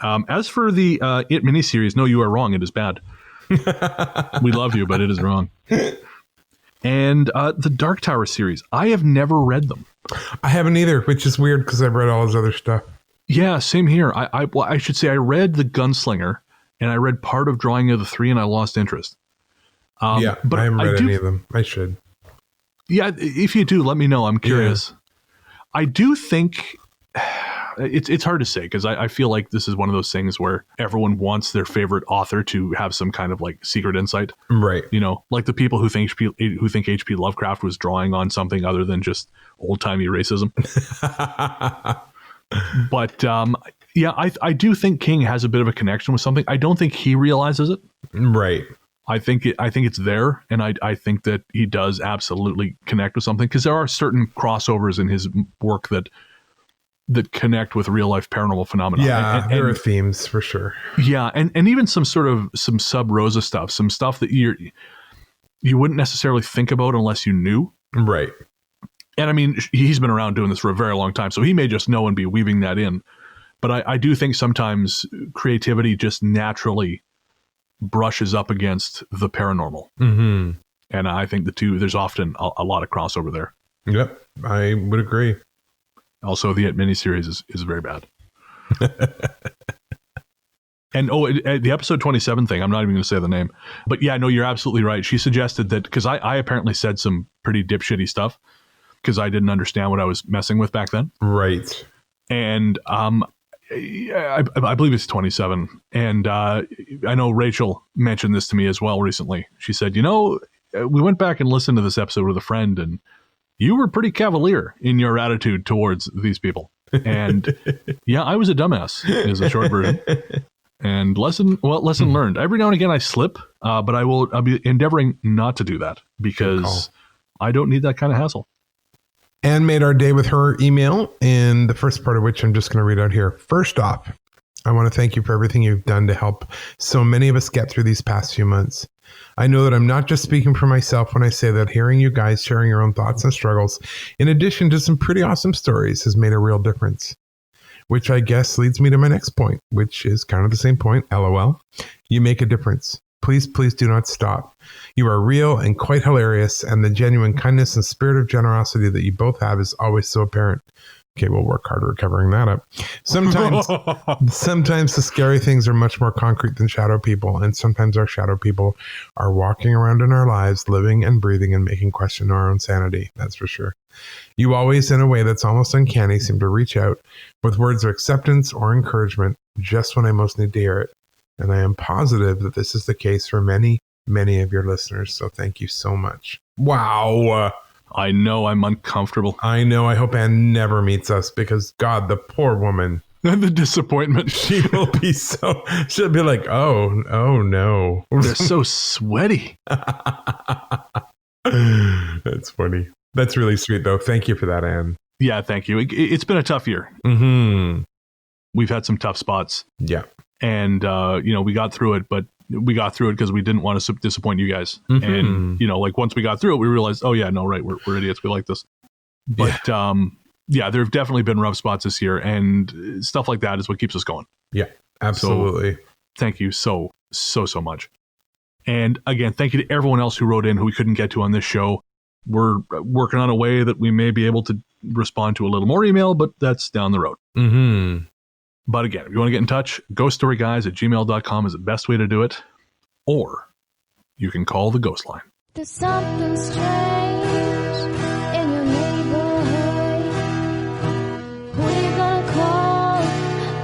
As for the It miniseries, no, you are wrong. It is bad. We love you, but it is wrong. And the Dark Tower series, I have never read them. I haven't either, which is weird because I've read all his other stuff. Yeah, same here. I should say I read The Gunslinger and I read part of Drawing of the Three and I lost interest. But I haven't read any of them. I should. Yeah, if you do, let me know. I'm curious. Yeah. I do think it's hard to say because I feel like this is one of those things where everyone wants their favorite author to have some kind of like secret insight. Right. Like the people who think H.P. Lovecraft was drawing on something other than just old-timey racism. But I do think King has a bit of a connection with something. I don't think he realizes it. Right. I think it's there, and I think that he does absolutely connect with something because there are certain crossovers in his work that that connect with real life paranormal phenomena. Yeah, there are themes for sure. Yeah, and even some sub rosa stuff, some stuff that you wouldn't necessarily think about unless you knew. Right. And I mean, he's been around doing this for a very long time, so he may just know and be weaving that in. But I do think sometimes creativity just naturally brushes up against the paranormal. Mm-hmm. And I think there's often a lot of crossover there. Yep, I would agree. Also, the It miniseries is very bad. And the episode 27 thing, I'm not even going to say the name. But yeah, no, you're absolutely right. She suggested that, because I apparently said some pretty dipshitty stuff because I didn't understand what I was messing with back then. Right. And I believe it's 27. And I know Rachel mentioned this to me as well recently. She said, we went back and listened to this episode with a friend, and you were pretty cavalier in your attitude towards these people. And yeah, I was a dumbass is the short version. And lesson learned. Every now and again I slip, but I'll be endeavoring not to do that because I don't need that kind of hassle. Anne made our day with her email, and the first part of which I'm just going to read out here. First off, I want to thank you for everything you've done to help so many of us get through these past few months. I know that I'm not just speaking for myself when I say that hearing you guys sharing your own thoughts and struggles, in addition to some pretty awesome stories, has made a real difference. Which I guess leads me to my next point, which is kind of the same point, LOL. You make a difference. Please, please do not stop. You are real and quite hilarious, and the genuine kindness and spirit of generosity that you both have is always so apparent. Okay, we'll work harder at covering that up. Sometimes the scary things are much more concrete than shadow people, and sometimes our shadow people are walking around in our lives, living and breathing and making question our own sanity. That's for sure. You always, in a way that's almost uncanny, seem to reach out with words of acceptance or encouragement just when I most need to hear it. And I am positive that this is the case for many, many of your listeners. So thank you so much. Wow. I know I'm uncomfortable. I know. I hope Anne never meets us because, God, the poor woman. And the disappointment. She'll be like, oh no. They're so sweaty. That's funny. That's really sweet, though. Thank you for that, Anne. Yeah, thank you. It's been a tough year. Mm-hmm. We've had some tough spots. Yeah. And, we got through it, but we got through it because we didn't want to disappoint you guys. Mm-hmm. And, once we got through it, we realized, oh, yeah, no, right, we're idiots. We like this. But, there have definitely been rough spots this year, and stuff like that is what keeps us going. Yeah, absolutely. So, thank you so much. And, again, thank you to everyone else who wrote in who we couldn't get to on this show. We're working on a way that we may be able to respond to a little more email, but that's down the road. Mm-hmm. But again, if you want to get in touch, ghoststoryguys@gmail.com is the best way to do it. Or you can call the Ghost Line. There's something strange in your neighborhood. Who are you gonna call?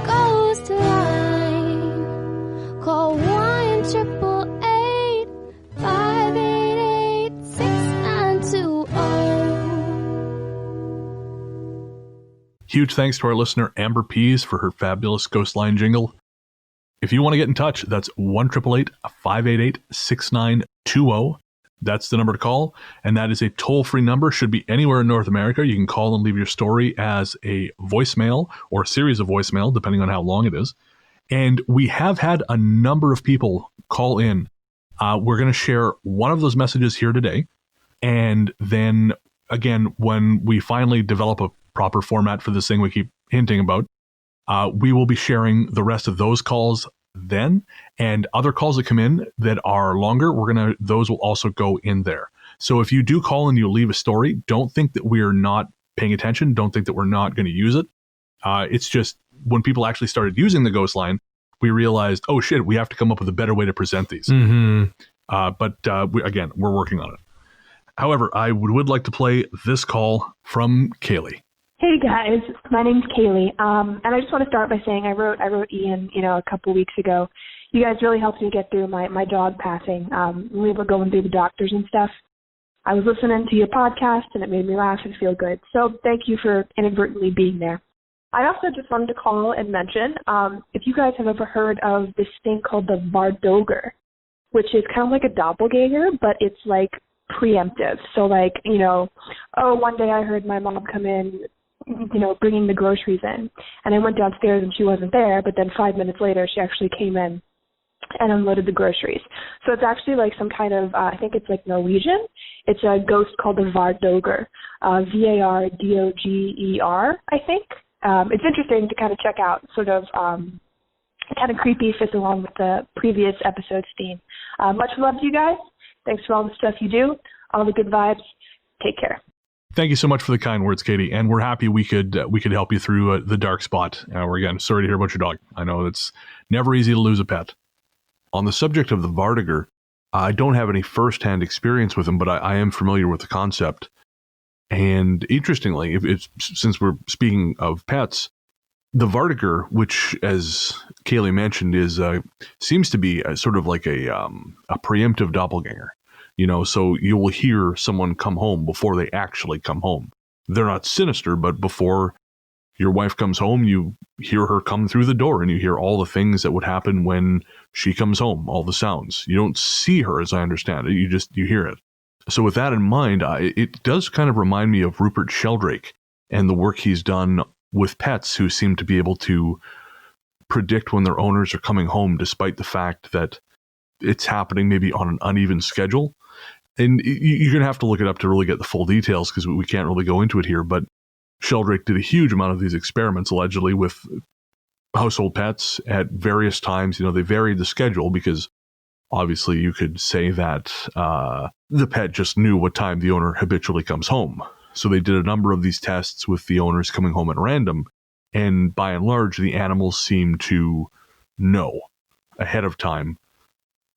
Ghost Line. Call 1-888-588-6920. Huge thanks to our listener Amber Pease for her fabulous Ghost Line jingle. If you want to get in touch, that's 1-888-588-6920. That's the number to call, and that is a toll-free number. Should be anywhere in North America. You can call and leave your story as a voicemail or a series of voicemail, depending on how long it is. And we have had a number of people call in. We're going to share one of those messages here today, and then again, when we finally develop a proper format for this thing we keep hinting about, we will be sharing the rest of those calls then, and other calls that come in that are longer, those will also go in there. So if you do call and you leave a story, don't think that we're not paying attention. Don't think that we're not going to use it. It's just when people actually started using the Ghost Line, we realized, oh shit, we have to come up with a better way to present these. Mm-hmm. But we're working on it. However, I would like to play this call from Kaylee. Hey guys, my name's Kaylee, and I just want to start by saying I wrote Ian, a couple weeks ago. You guys really helped me get through my dog passing. We were going through the doctors and stuff. I was listening to your podcast, and it made me laugh and feel good. So thank you for inadvertently being there. I also just wanted to call and mention if you guys have ever heard of this thing called the Vardoger, which is kind of like a doppelganger, but it's like preemptive. So one day I heard my mom come in bringing the groceries in. And I went downstairs and she wasn't there, but then 5 minutes later she actually came in and unloaded the groceries. So it's actually like some kind of, I think it's like Norwegian. It's a ghost called the Vardoger, Vardoger, I think. It's interesting to kind of check out, sort of kind of creepy, fits along with the previous episode's theme. Much love to you guys. Thanks for all the stuff you do, all the good vibes. Take care. Thank you so much for the kind words, Katie. And we're happy we could help you through the dark spot. We're again sorry to hear about your dog. I know it's never easy to lose a pet. On the subject of the Vardoger, I don't have any firsthand experience with him, but I am familiar with the concept. And interestingly, since we're speaking of pets, the Vardoger, which, as Kaylee mentioned, seems to be sort of like a preemptive doppelganger. So you will hear someone come home before they actually come home. They're not sinister, but before your wife comes home, you hear her come through the door and you hear all the things that would happen when she comes home, all the sounds. You don't see her, as I understand it. You hear it. So with that in mind, it does kind of remind me of Rupert Sheldrake and the work he's done with pets who seem to be able to predict when their owners are coming home, despite the fact that it's happening maybe on an uneven schedule. And you're going to have to look it up to really get the full details because we can't really go into it here. But Sheldrake did a huge amount of these experiments, allegedly, with household pets at various times. They varied the schedule because obviously you could say that the pet just knew what time the owner habitually comes home. So they did a number of these tests with the owners coming home at random. And by and large, the animals seemed to know ahead of time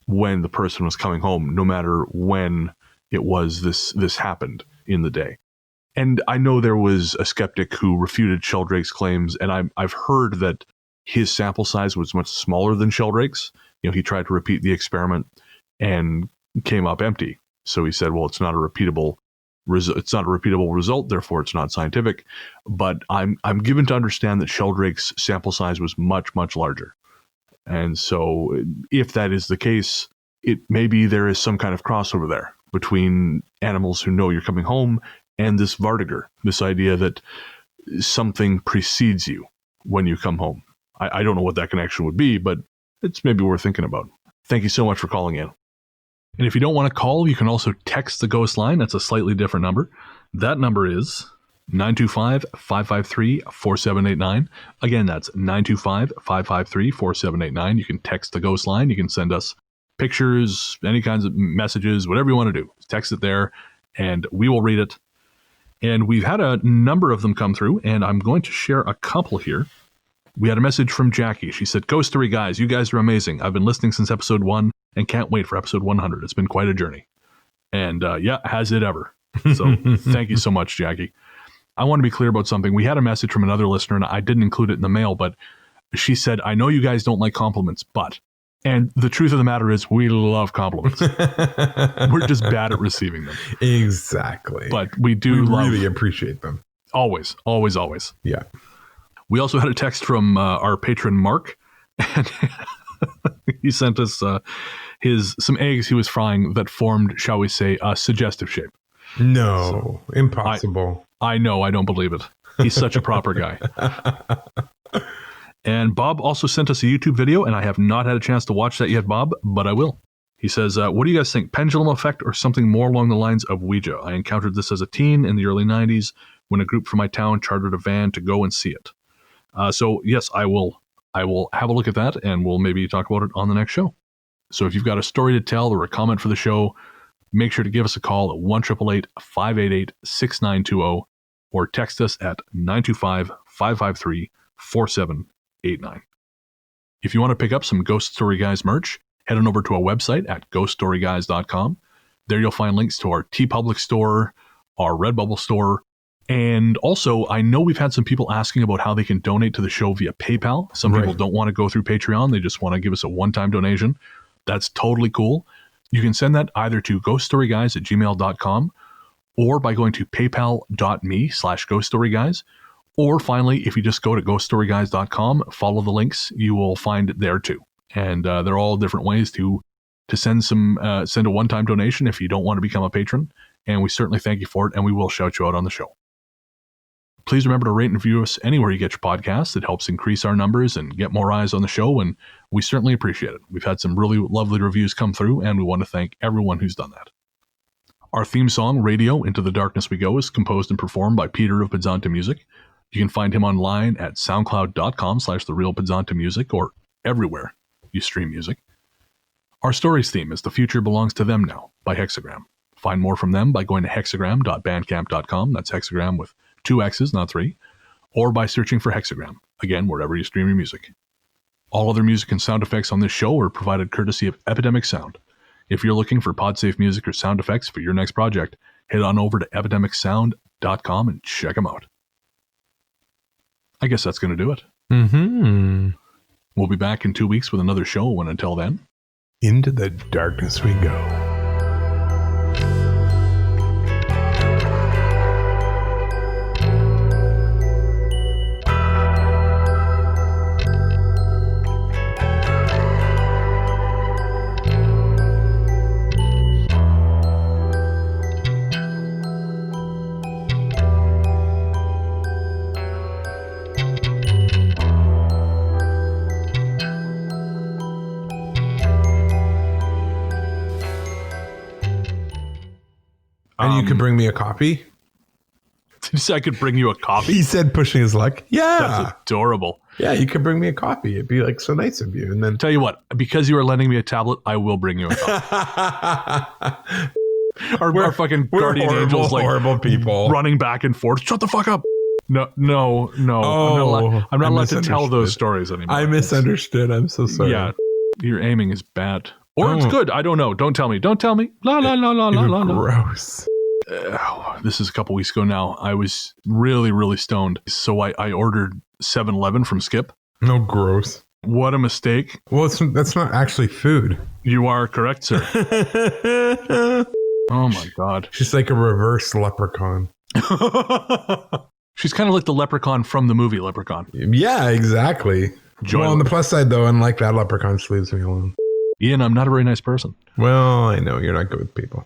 when the person was coming home, no matter when it was this happened in the day. And I know there was a skeptic who refuted Sheldrake's claims, and I've heard that his sample size was much smaller than Sheldrake's. He tried to repeat the experiment and came up empty. So he said, well, it's not a repeatable result, therefore it's not scientific. But I'm given to understand that Sheldrake's sample size was much, much larger. And so if that is the case, maybe there is some kind of crossover there between animals who know you're coming home and this Vardoger, this idea that something precedes you when you come home. I don't know what that connection would be, but it's maybe worth thinking about. Thank you so much for calling in. And if you don't want to call, you can also text the ghost line. That's a slightly different number. That number is 925-553-4789. Again, that's 925-553-4789. You can text the ghost line. You can send us pictures, any kinds of messages, whatever you want to do. Text it there, and we will read it. And we've had a number of them come through, and I'm going to share a couple here. We had a message from Jackie. She said, Ghost Story guys, you guys are amazing. I've been listening since episode 1 and can't wait for episode 100. It's been quite a journey. And has it ever. So thank you so much, Jackie. I want to be clear about something. We had a message from another listener, and I didn't include it in the mail, but she said, I know you guys don't like compliments, but... And the truth of the matter is we love compliments. We're just bad at receiving them. Exactly. But we really appreciate them. Always, always, always. Yeah. We also had a text from our patron, Mark. And he sent us some eggs he was frying that formed, shall we say, a suggestive shape. No, so, impossible. I know, I don't believe it. He's such a proper guy. And Bob also sent us a YouTube video, and I have not had a chance to watch that yet, Bob, but I will. He says, what do you guys think? Pendulum effect or something more along the lines of Ouija? I encountered this as a teen in the early 90s when a group from my town chartered a van to go and see it. So yes, I will have a look at that, and we'll maybe talk about it on the next show. So if you've got a story to tell or a comment for the show, make sure to give us a call at 1-888-588-6920 or text us at 925-553-4789. If you want to pick up some Ghost Story Guys merch, head on over to our website at ghoststoryguys.com. There you'll find links to our TeePublic store, our Redbubble store, and also I know we've had some people asking about how they can donate to the show via PayPal. Some people don't want to go through Patreon. They just want to give us a one-time donation. That's totally cool. You can send that either to ghoststoryguys@gmail.com or by going to paypal.me/ghoststoryguys. Or finally, if you just go to ghoststoryguys.com, follow the links, you will find it there too. And they're all different ways to send a one-time donation if you don't want to become a patron. And we certainly thank you for it, and we will shout you out on the show. Please remember to rate and review us anywhere you get your podcasts. It helps increase our numbers and get more eyes on the show, and we certainly appreciate it. We've had some really lovely reviews come through, and we want to thank everyone who's done that. Our theme song, Radio Into the Darkness We Go, is composed and performed by Peter of Podzontommusic. You can find him online at soundcloud.com/therealpodzontommusic or everywhere you stream music. Our stories theme is The Future Belongs to Them Now by Hexagram. Find more from them by going to hexagram.bandcamp.com. That's hexagram with 2 X's, not 3. Or by searching for Hexagram, again, wherever you stream your music. All other music and sound effects on this show are provided courtesy of Epidemic Sound. If you're looking for PodSafe music or sound effects for your next project, head on over to epidemicsound.com and check them out. I guess that's going to do it. Mm-hmm. We'll be back in 2 weeks with another show, and until then, into the darkness we go. And you could bring me a coffee? Did you say I could bring you a coffee? He said pushing his luck. Yeah. That's adorable. Yeah, you could bring me a coffee. It'd be like so nice of you. And then tell you what, because you are lending me a tablet, I will bring you a coffee. our fucking guardian angels, like horrible people running back and forth. Shut the fuck up. No. Oh, I'm not allowed to tell those stories anymore. I misunderstood. I'm so sorry. Yeah. Your aiming is bad. Or it's good. I don't know. Don't tell me. La la la la la la. Gross. This is a couple weeks ago now. I was really, really stoned. So I ordered 7-Eleven from Skip. No, gross. What a mistake. Well, that's not actually food. You are correct, sir. Oh my God. She's like a reverse leprechaun. She's kind of like the leprechaun from the movie Leprechaun. Yeah, exactly. Well, on the plus side, though, unlike that leprechaun, she leaves me alone. Ian, I'm not a very nice person. Well, I know you're not good with people.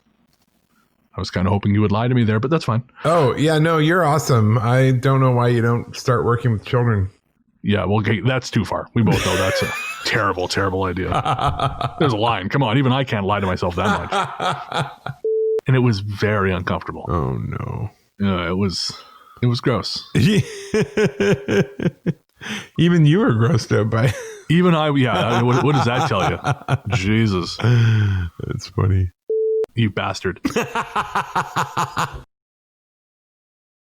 I was kind of hoping you would lie to me there, but that's fine. Oh, yeah, no, you're awesome. I don't know why you don't start working with children. Yeah, well, okay, that's too far. We both know that's a terrible, terrible idea. There's a line. Come on, even I can't lie to myself that much. And it was very uncomfortable. Oh, no. Yeah, it was gross. Even you were grossed out by even I. Yeah. What does that tell you? Jesus. That's funny. You bastard.